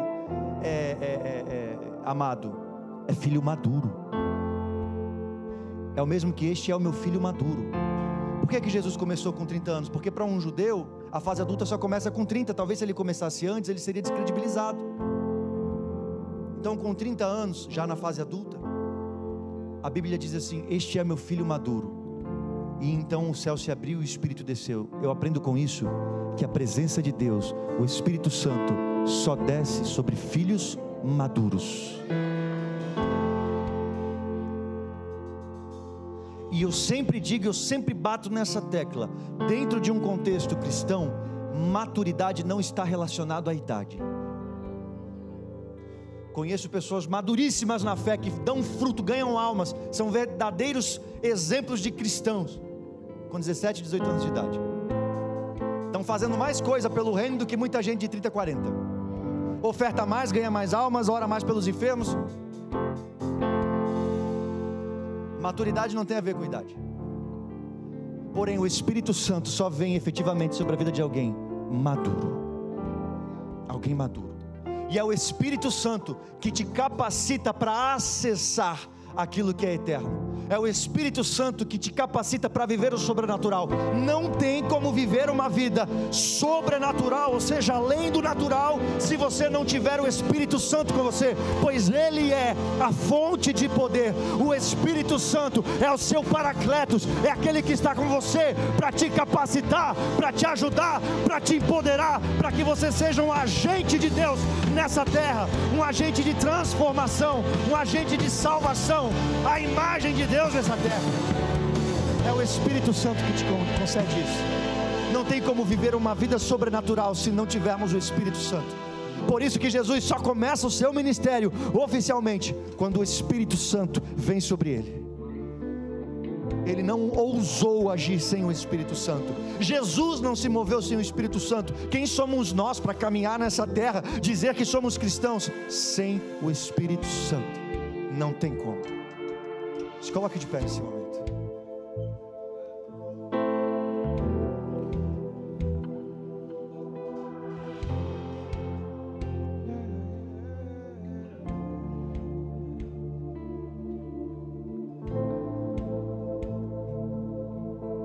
amado, é filho maduro. É o mesmo que este é o meu filho maduro. Por que Jesus começou com 30 anos? Porque para um judeu, a fase adulta só começa com 30. Talvez se ele começasse antes, ele seria descredibilizado. Então com 30 anos, já na fase adulta, a Bíblia diz assim: este é meu filho maduro. E então o céu se abriu e o Espírito desceu. Eu aprendo com isso que a presença de Deus, o Espírito Santo, só desce sobre filhos maduros. E eu sempre digo, eu sempre bato nessa tecla: dentro de um contexto cristão, maturidade não está relacionado à idade. Conheço pessoas maduríssimas na fé, que dão fruto, ganham almas, são verdadeiros exemplos de cristãos, com 17, 18 anos de idade. Estão fazendo mais coisa pelo reino do que muita gente de 30, 40. Oferta mais, ganha mais almas, ora mais pelos enfermos. Maturidade não tem a ver com idade. Porém o Espírito Santo só vem efetivamente sobre a vida de alguém maduro. alguém maduro. E é o Espírito Santo que te capacita para acessar aquilo que é eterno. É o Espírito Santo que te capacita para viver o sobrenatural. Não tem como viver uma vida sobrenatural, ou seja, além do natural, se você não tiver o Espírito Santo com você, pois Ele é a fonte de poder. O Espírito Santo é o seu paracletos, é aquele que está com você para te capacitar, para te ajudar, para te empoderar, para que você seja um agente de Deus nessa terra, um agente de transformação, um agente de salvação, a imagem de Deus nessa terra. É o Espírito Santo que te concede isso. Não tem como viver uma vida sobrenatural se não tivermos o Espírito Santo. Por isso que Jesus só começa o seu ministério oficialmente quando o Espírito Santo vem sobre ele. Ele não ousou agir sem o Espírito Santo. Jesus não se moveu sem o Espírito Santo. Quem somos nós para caminhar nessa terra, dizer que somos cristãos sem o Espírito Santo? Não tem como. Se coloque de pé nesse momento.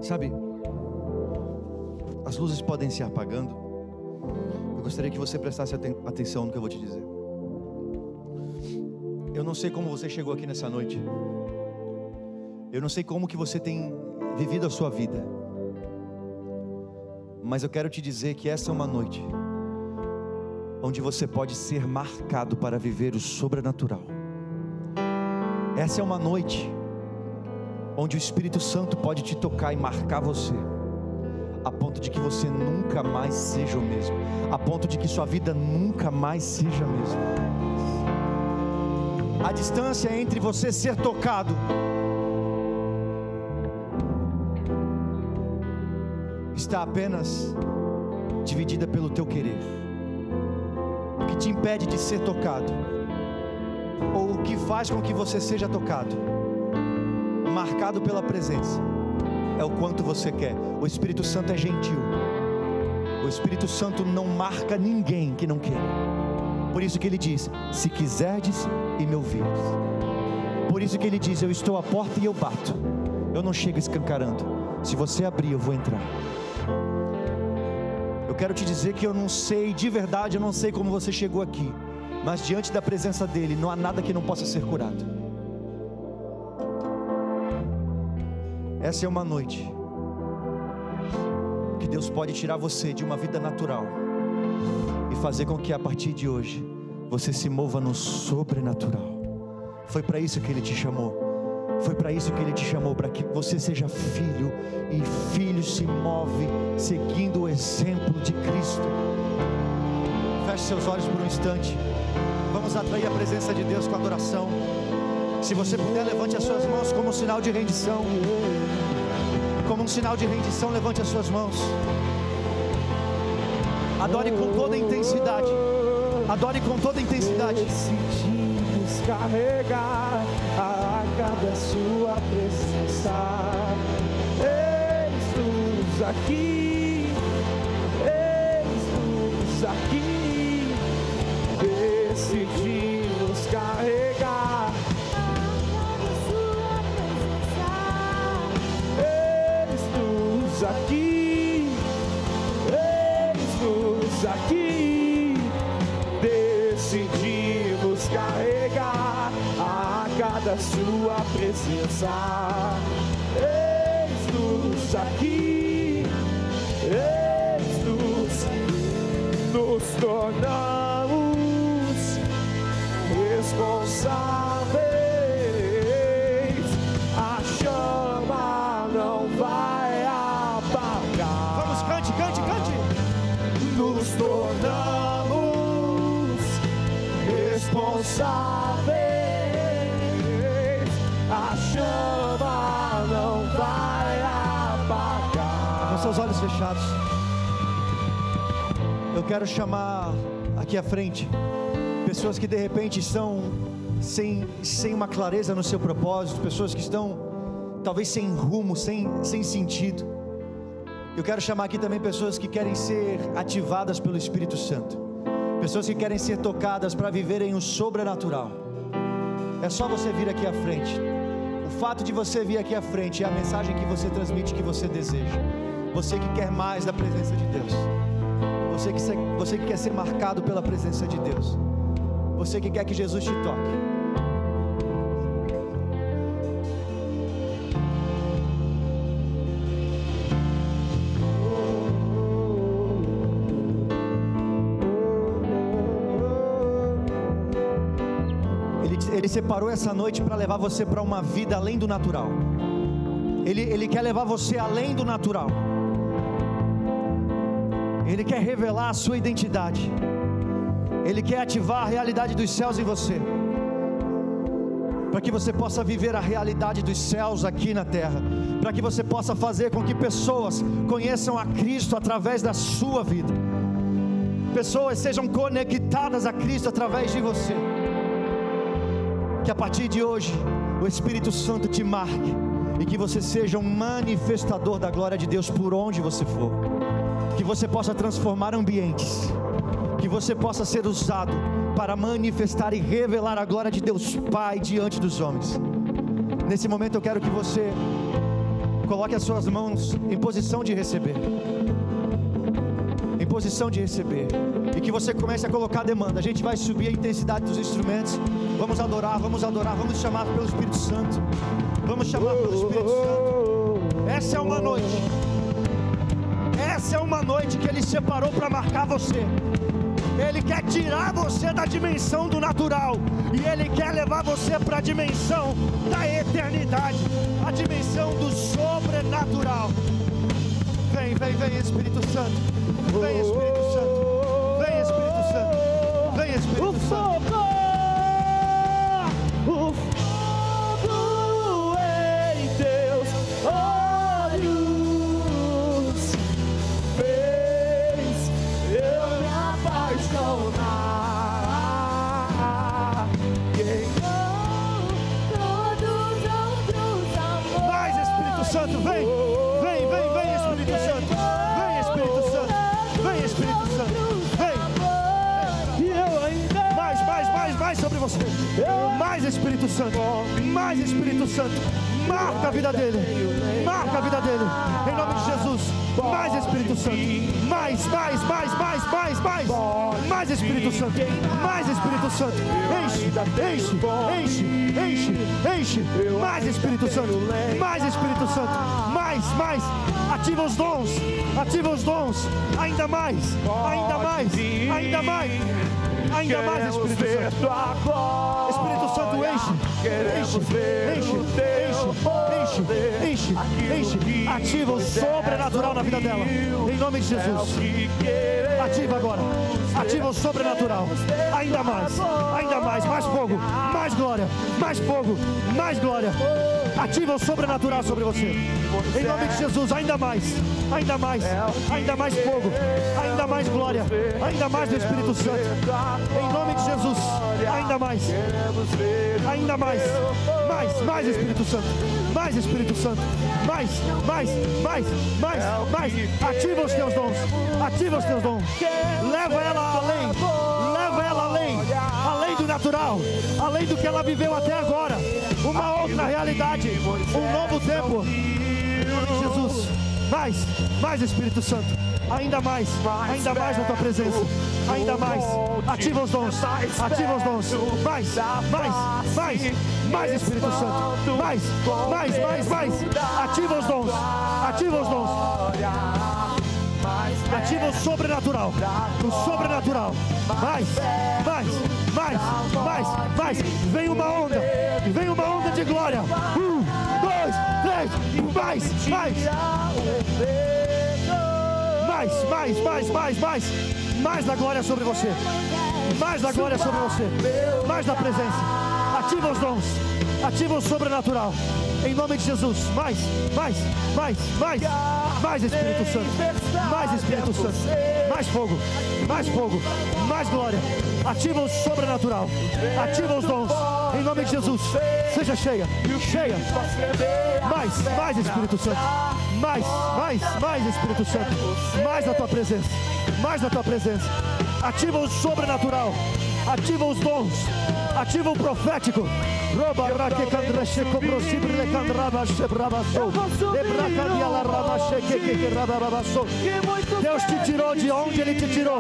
Sabe, as luzes podem se apagando. Eu gostaria que você prestasse atenção no que eu vou te dizer. Eu não sei como você chegou aqui nessa noite. Eu não sei como que você tem vivido a sua vida. Mas eu quero te dizer que essa é uma noite onde você pode ser marcado para viver o sobrenatural. Essa é uma noite onde o Espírito Santo pode te tocar e marcar você, a ponto de que você nunca mais seja o mesmo, a ponto de que sua vida nunca mais seja a mesma. A distância entre você ser tocado está apenas dividida pelo teu querer. O que te impede de ser tocado, ou o que faz com que você seja tocado, marcado pela presença, é o quanto você quer. O Espírito Santo é gentil. O Espírito Santo não marca ninguém que não queira. Por isso que ele diz: se quiserdes e me ouvires. Por isso que ele diz: eu estou à porta e eu bato. Eu não chego escancarando. Se você abrir, eu vou entrar. Eu quero te dizer que eu não sei, de verdade, eu não sei como você chegou aqui, mas diante da presença dele, não há nada que não possa ser curado. Essa é uma noite que Deus pode tirar você de uma vida natural e fazer com que a partir de hoje você se mova no sobrenatural. Foi para isso que Ele te chamou. Foi para isso que Ele te chamou, para que você seja filho, e filho se move seguindo o exemplo de Cristo. Feche seus olhos por um instante. Vamos atrair a presença de Deus com adoração. Se você puder, levante as suas mãos como um sinal de rendição. Como um sinal de rendição, levante as suas mãos. Adore com toda a intensidade. Adore com toda a intensidade. Decidimos carregar a arca da sua presença. Eis-nos aqui, eis-nos aqui. Decidimos carregar aqui, eis-nos aqui. Decidimos carregar a arca da sua presença. Eis-nos aqui, eis-nos, nos tornamos responsáveis. A chama não vai apagar. Vamos, cante, cante, cante. Nos tornamos responsáveis. A chama não vai apagar. Com seus olhos fechados, eu quero chamar aqui à frente pessoas que de repente estão sem uma clareza no seu propósito, pessoas que estão talvez sem rumo, sem sentido. Eu quero chamar aqui também pessoas que querem ser ativadas pelo Espírito Santo. pessoas que querem ser tocadas para viverem o sobrenatural. É só você vir aqui à frente. O fato de você vir aqui à frente é a mensagem que você transmite, que você deseja. Você que quer mais da presença de Deus, você que quer ser marcado pela presença de Deus, você que quer que Jesus te toque. Ele separou essa noite para levar você para uma vida além do natural. Ele quer levar você além do natural. Ele quer revelar a sua identidade. Ele quer ativar a realidade dos céus em você, para que você possa viver a realidade dos céus aqui na terra, para que você possa fazer com que pessoas conheçam a Cristo através da sua vida, pessoas sejam conectadas a Cristo através de você. Que a partir de hoje o Espírito Santo te marque e que você seja um manifestador da glória de Deus por onde você for. Que você possa transformar ambientes, que você possa ser usado para manifestar e revelar a glória de Deus Pai diante dos homens. Nesse momento eu quero que você coloque as suas mãos em posição de receber, em posição de receber, e que você comece a colocar a demanda. A gente vai subir a intensidade dos instrumentos, vamos adorar, vamos chamar pelo Espírito Santo, vamos chamar pelo Espírito Santo. Essa é uma noite que Ele separou para marcar você. Ele quer tirar você da dimensão do natural, e Ele quer levar você para a dimensão da eternidade, a dimensão do sobrenatural. Vem Espírito Santo, vem Espírito Santo, vem Espírito Santo, vem Espírito Santo. O fogo em teus olhos fez eu me apaixonar. Todos outros amores. Mais Espírito Santo, vem Espírito Santo, vem Espírito Santo, vem Espírito Santo, vem. E eu ainda Mais sobre você. Mais Espírito Santo, mais Espírito Santo. Marca a vida dele, marca a vida dele, em nome de Jesus. Mais Espírito Santo, mais Espírito Santo, mais Espírito Santo. Enche, mais Espírito Santo, mais Espírito Santo, mais. Ativa os dons, ainda mais Espírito Santo. Espírito Santo, enche. Ativa o sobrenatural na vida dela, em nome de Jesus. Ativa agora, ativa o sobrenatural, ainda mais, mais fogo, mais glória, mais fogo, mais glória. Ativa o sobrenatural sobre você, em nome de Jesus. Ainda mais fogo, ainda mais glória, ainda mais do Espírito Santo, em nome de Jesus. Ainda mais Espírito Santo, mais Espírito Santo, mais. Ativa os teus dons, leva ela além do natural, além do que ela viveu até agora, uma outra realidade, um novo tempo, em nome de Jesus. Mais Espírito Santo, ainda mais na tua presença, ainda mais. Ativa os dons, mais Espírito Santo, mais. Ativa os dons, ativa o sobrenatural, mais. Vem uma onda de glória. 1, 2, 3, mais da glória sobre você, mais da presença. Ativa os dons, ativa o sobrenatural, em nome de Jesus. Mais Espírito Santo, mais fogo, mais glória. Ativa o sobrenatural, ativa os dons, em nome de Jesus. Seja cheia, mais Espírito Santo, mais Espírito Santo, mais da tua presença, mais da tua presença. Ativa o sobrenatural, ativa os dons, ativa o profético. Deus te tirou de onde Ele te tirou,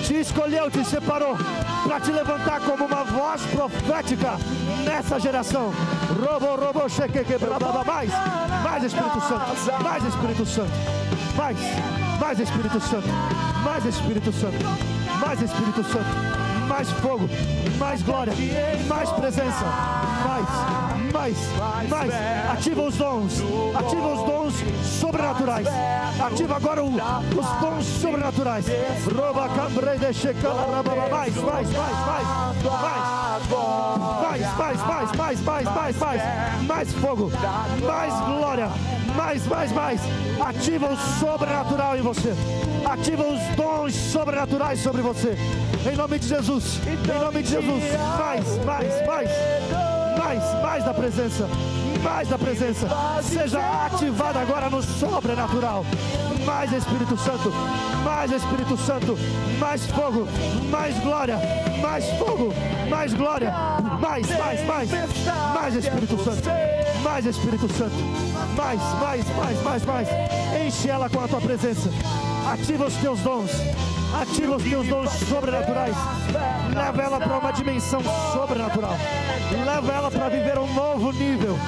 te escolheu, te separou para te levantar como uma voz profética nessa geração. Mais Espírito Santo, mais Espírito Santo, mais Espírito Santo, mais Espírito Santo, mais Espírito Santo, mais fogo, mais glória, mais presença, mais, ativa os dons sobrenaturais, ativa agora os dons sobrenaturais, mais fogo, mais glória, mais, ativa o sobrenatural em você, ativa os dons sobrenaturais sobre você, em nome de Jesus, em nome de Jesus, mais da presença, seja ativada agora no sobrenatural, mais Espírito Santo, mais fogo, mais glória, mais fogo, mais glória, mais Espírito Santo, mais Espírito Santo, mais, enche ela com a tua presença, ativa os teus dons sobrenaturais, leva ela para uma dimensão sobrenatural, leva ela para viver um novo nível,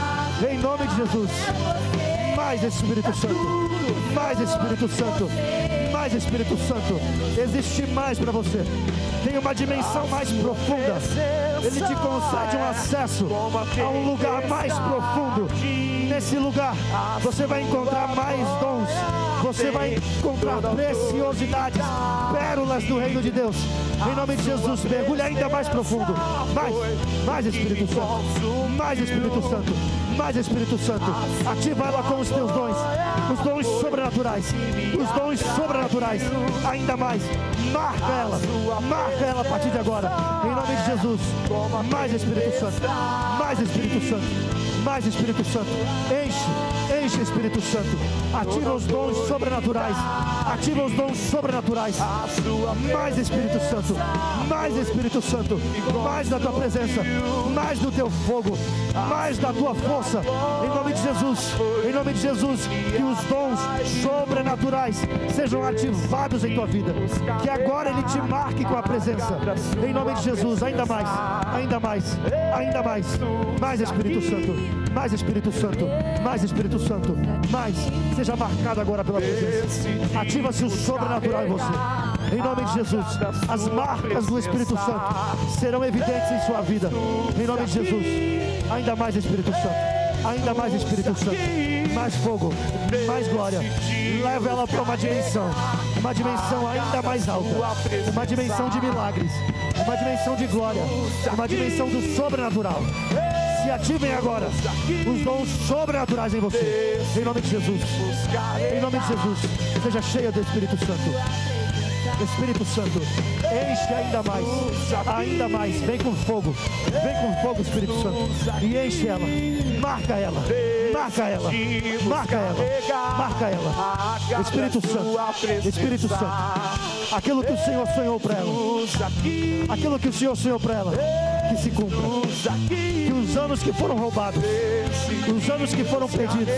em nome de Jesus. Mais Espírito Santo, mais Espírito Santo, mais Espírito Santo, existe mais para você, tem uma dimensão mais profunda, Ele te concede um acesso a um lugar mais profundo. Nesse lugar você vai encontrar mais dons, você vai encontrar preciosidades, pérolas do reino de Deus, em nome de Jesus. Mergulha ainda mais profundo, mais Espírito Santo, mais Espírito Santo, mais Espírito Santo, ativa ela com os teus dons, os dons sobrenaturais, ainda mais, marca ela a partir de agora, em nome de Jesus. Mais Espírito Santo, mais Espírito Santo, mais Espírito Santo, enche Espírito Santo, ativa os dons sobrenaturais, mais Espírito Santo, mais da tua presença, mais do teu fogo, mais da tua força, em nome de Jesus, que os dons sobrenaturais sejam ativados em tua vida, que agora Ele te marque com a presença, em nome de Jesus. Ainda mais, mais Espírito Santo, mais, seja marcado agora pela presença, ativa-se o sobrenatural em você, em nome de Jesus. As marcas do Espírito Santo serão evidentes em sua vida, em nome de Jesus. Ainda mais Espírito Santo, mais fogo, mais glória, leva ela para uma dimensão ainda mais alta, uma dimensão de milagres, uma dimensão de glória, uma dimensão do sobrenatural. Se ativem agora os dons sobrenaturais em você, em nome de Jesus, seja cheia do Espírito Santo. Espírito Santo, enche ainda mais, vem com fogo, Espírito Santo, e enche ela, marca ela, Espírito Santo, aquilo que o Senhor sonhou para ela, que se cumpra, que os anos que foram roubados, os anos que foram perdidos,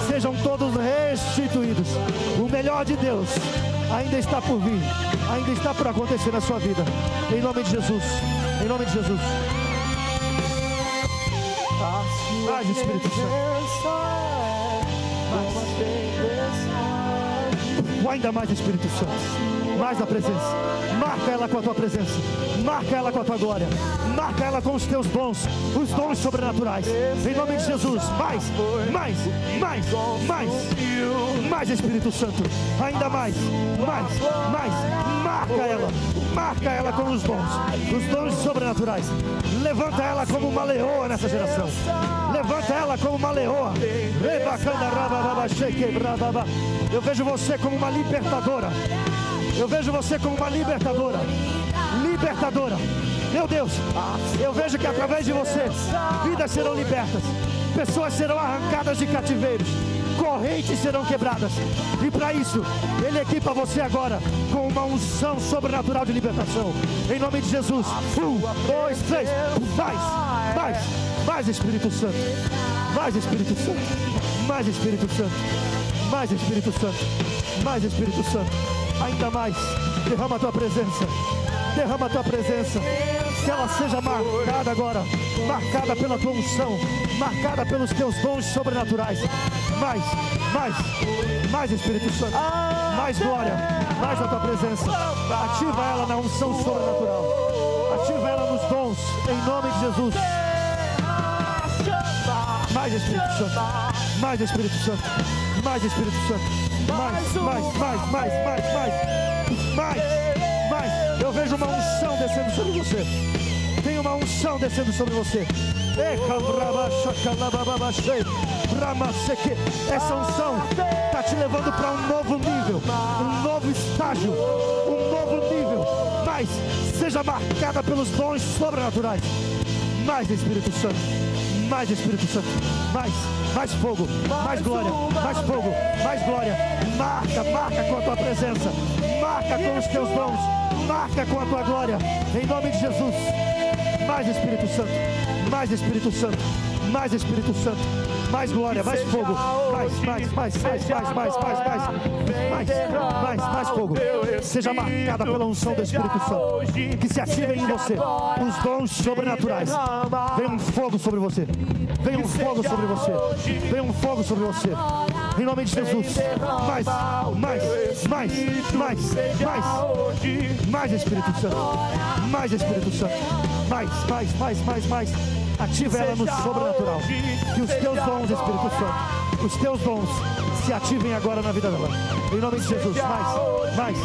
sejam todos restituídos. O melhor de Deus ainda está por vir, ainda está por acontecer na sua vida, em nome de Jesus, mais Espírito Santo, ainda mais Espírito Santo, mais da presença, marca ela com a tua presença, marca ela com a tua glória, marca ela com os teus dons, os dons sobrenaturais, em nome de Jesus. Mais Espírito Santo, ainda mais, marca ela com os dons sobrenaturais, levanta ela como uma leoa nessa geração, levanta ela como uma leoa. Eu vejo você como uma libertadora, meu Deus, eu vejo que através de você, vidas serão libertas, pessoas serão arrancadas de cativeiros, correntes serão quebradas. E para isso, Ele equipa você agora com uma unção sobrenatural de libertação. Em nome de Jesus. 1, 2, 3. Mais Espírito Santo. Mais Espírito Santo. Mais Espírito Santo. Mais Espírito Santo. Mais Espírito Santo. Ainda mais. Derrama a tua presença. Derrama a tua presença. Que ela seja marcada agora, marcada pela tua unção, marcada pelos teus dons sobrenaturais. Mais Espírito Santo, mais glória, mais a tua presença. Ativa ela na unção sobrenatural, ativa ela nos dons, em nome de Jesus. Mais Espírito Santo, mais Espírito Santo, mais Espírito Santo, mais. Eu vejo uma unção descendo sobre você. Tem uma unção descendo sobre você. Essa unção está te levando para um novo nível, um novo estágio, um novo nível. Mas seja marcada pelos dons sobrenaturais. Mais Espírito Santo, mais Espírito Santo, mais fogo, mais glória, mais fogo, mais glória. Marca com a tua presença, marca com os teus dons, marca com a tua glória, em nome de Jesus. Mais Espírito Santo, mais Espírito Santo, mais Espírito Santo, mais glória, mais fogo, mais fogo. Seja marcada pela unção do Espírito Santo, que se ativem em você os dons sobrenaturais. Vem um fogo sobre você, vem um fogo sobre você, vem um fogo sobre você, em nome de Jesus. Mais Espírito Santo, mais Espírito Santo, mais. Ativa ela no sobrenatural. Que os teus dons, Espírito Santo, os teus dons se ativem agora na vida dela. Em nome de Jesus. Mais.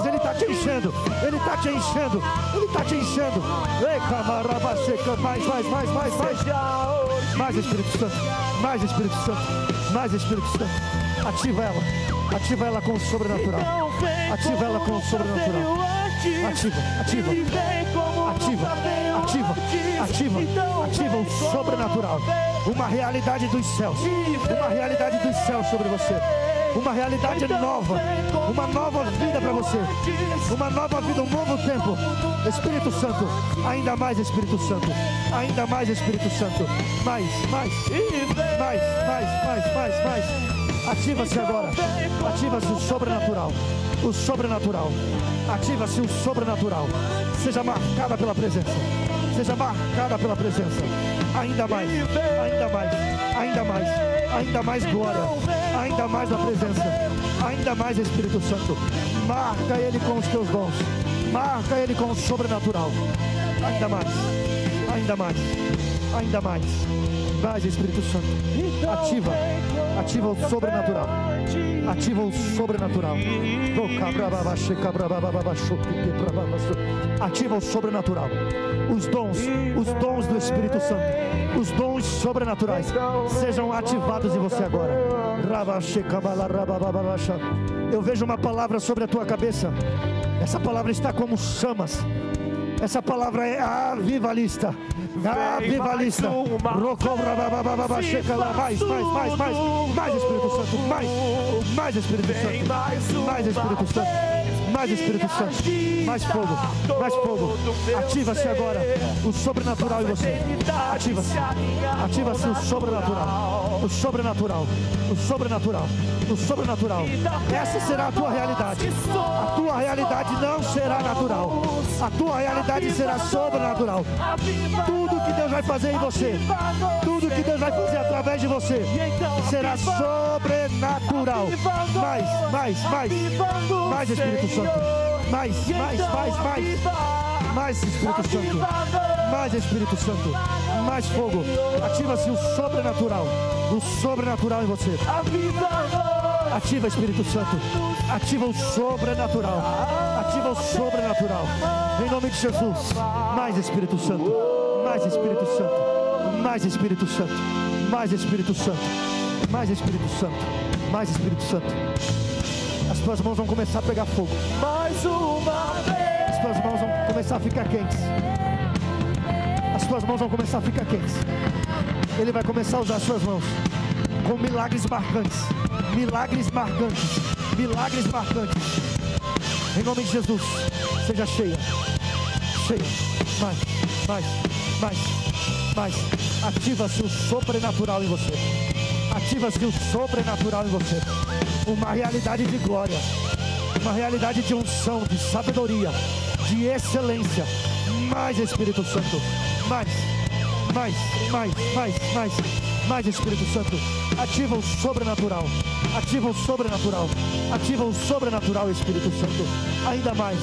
Ele está te enchendo. Ele está te enchendo. Ele está te enchendo. Mais Espírito Santo. Mais Espírito Santo. Mais Espírito Santo. Ativa ela. Ativa ela com o sobrenatural. Ativa ela com o sobrenatural. Ativa o sobrenatural. Uma realidade dos céus. Uma realidade dos céus sobre você. Uma realidade nova. Uma nova vida para você. Uma nova vida, um novo tempo. Espírito Santo. Ainda mais Espírito Santo. Ainda mais Espírito Santo. Mais. Ativa-se agora. Ativa-se o sobrenatural. O sobrenatural. Ativa-se o sobrenatural. Seja marcada pela presença. Seja marcada pela presença. Ainda mais. Ainda mais glória. Ainda mais da presença. Ainda mais Espírito Santo. Marca Ele com os teus dons. Marca Ele com o sobrenatural. Ainda mais. Mais Espírito Santo. Ativa o sobrenatural. Ativa o sobrenatural. Ativa o sobrenatural. Os dons do Espírito Santo, os dons sobrenaturais sejam ativados em você agora. Eu vejo uma palavra sobre a tua cabeça. Essa palavra está como chamas. Essa palavra é avivalista. Avivalista. Mais Espírito Santo. Mais Espírito Santo. Mais Espírito Santo. Mais Espírito Santo. Mais fogo. Ativa-se agora o sobrenatural em você. Ativa-se o sobrenatural. Essa será a tua realidade. A tua realidade não será natural. A tua realidade será sobrenatural. Tudo que Deus vai fazer em você, tudo que Deus vai fazer através de você, será sobrenatural. Mais Espírito Santo. Mais Espírito Santo. Mais Espírito Santo. Mais fogo. Ativa-se o sobrenatural em você. Ativa Espírito Santo. Ativa o sobrenatural. Em nome de Jesus. Mais Espírito Santo. Mais Espírito Santo. Mais Espírito Santo. Mais Espírito Santo. Mais Espírito Santo. Mais Espírito Santo. As tuas mãos vão começar a pegar fogo. Mais uma vez. As tuas mãos vão começar a ficar quentes. As suas mãos vão começar a ficar quentes. Ele vai começar a usar as suas mãos com milagres marcantes. Milagres marcantes. Milagres marcantes. Em nome de Jesus, seja cheia. Cheia. Mais. Ativa-se o sobrenatural em você. Ativa-se o sobrenatural em você. Uma realidade de glória. Uma realidade de unção, de sabedoria, de excelência. Mais Espírito Santo. Mais Espírito Santo. Ativa o sobrenatural. Ativa o sobrenatural. Ativa o sobrenatural, Espírito Santo. Ainda mais,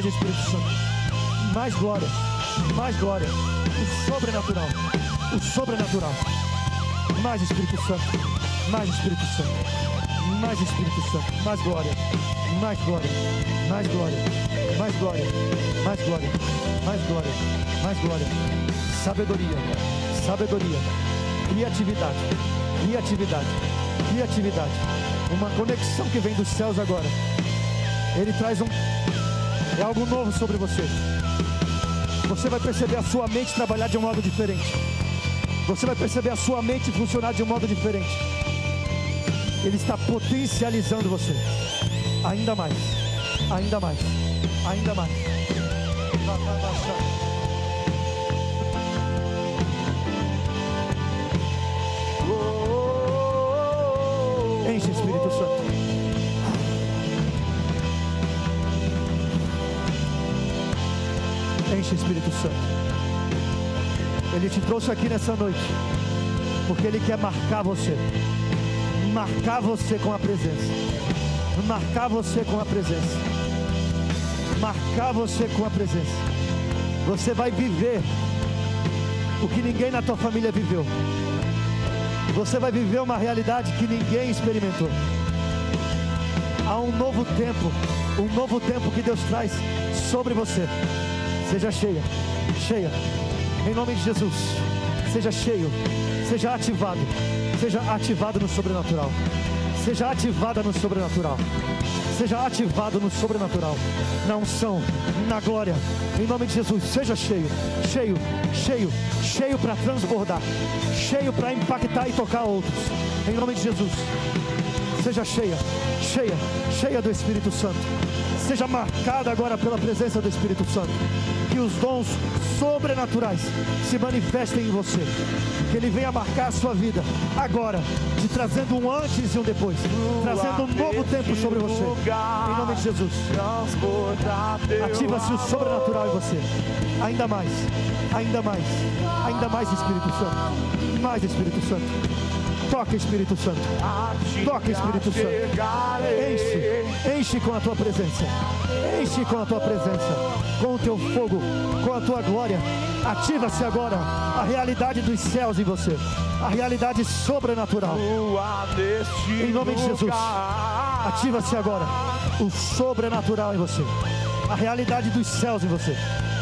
Espírito Santo. Mais glória. O sobrenatural. Mais Espírito Santo. Mais Espírito Santo. Mais glória. Sabedoria. Criatividade. Uma conexão que vem dos céus agora. Ele traz é algo novo sobre você. Você vai perceber a sua mente trabalhar de um modo diferente. Você vai perceber a sua mente funcionar de um modo diferente. Ele está potencializando você. Ainda mais. Enche, Espírito Santo. Enche, Espírito Santo. Ele te trouxe aqui nessa noite porque Ele quer marcar você com a presença. Você vai viver o que ninguém na tua família viveu. Você vai viver uma realidade que ninguém experimentou. Há um novo tempo que Deus traz sobre você. Seja cheia, em nome de Jesus. Seja cheio, seja ativado no sobrenatural. Seja ativado no sobrenatural, na unção, na glória, em nome de Jesus. Seja cheio para transbordar, cheio para impactar e tocar outros, em nome de Jesus. Seja cheia do Espírito Santo. Seja marcada agora pela presença do Espírito Santo. Que os dons sobrenaturais se manifestem em você. Que Ele venha marcar a sua vida agora, te trazendo um antes e um depois, trazendo um novo tempo sobre você, em nome de Jesus. Ativa-se o sobrenatural em você. Ainda mais Espírito Santo. Mais Espírito Santo. Toca, Espírito Santo. Enche com a tua presença. Com o teu fogo, com a tua glória. Ativa-se agora a realidade dos céus em você. A realidade sobrenatural. Em nome de Jesus. Ativa-se agora o sobrenatural em você. A realidade dos céus em você.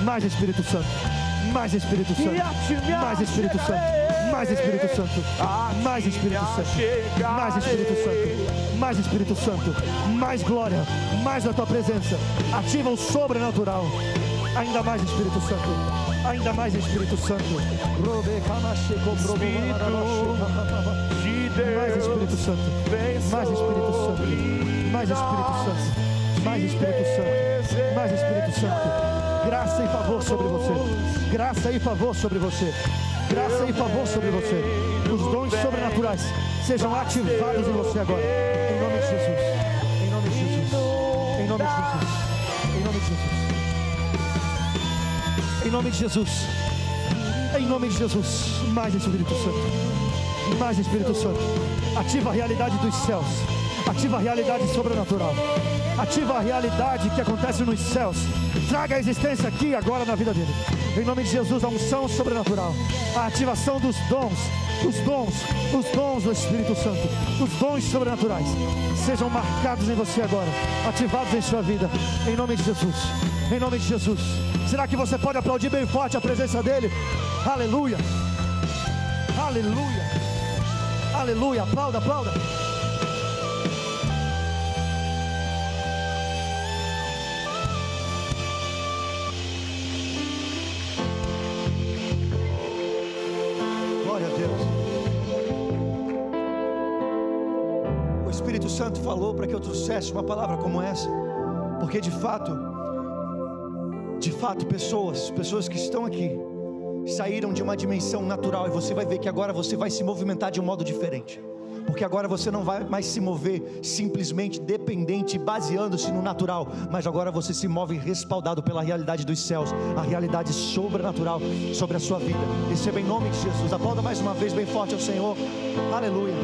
Mais Espírito Santo. Mais Espírito Santo. Mais glória, mais da tua presença. Ativa o sobrenatural. Ainda mais Espírito Santo. Mais Espírito Santo. Graça e favor sobre você. Os dons sobrenaturais sejam ativados em você agora. Em nome de Jesus. Mais Espírito Santo. Ativa a realidade dos céus. Ativa a realidade sobrenatural. Ativa a realidade que acontece nos céus. Traga a existência aqui agora na vida dele. Em nome de Jesus, a unção sobrenatural. A ativação dos dons. Os dons do Espírito Santo. Os dons sobrenaturais sejam marcados em você agora. Ativados em sua vida. Em nome de Jesus. Será que você pode aplaudir bem forte a presença dele? Aleluia. Aplauda. Santo falou para que eu trouxesse uma palavra como essa, porque de fato, pessoas que estão aqui, saíram de uma dimensão natural, e você vai ver que agora você vai se movimentar de um modo diferente, porque agora você não vai mais se mover simplesmente dependente, baseando-se no natural, mas agora você se move respaldado pela realidade dos céus, a realidade sobrenatural sobre a sua vida. Receba em nome de Jesus. Aplauda mais uma vez bem forte ao Senhor. Aleluia.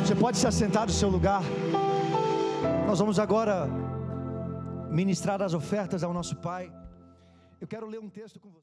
Você pode se assentar no seu lugar. Nós vamos agora ministrar as ofertas ao nosso Pai. Eu quero ler um texto com você.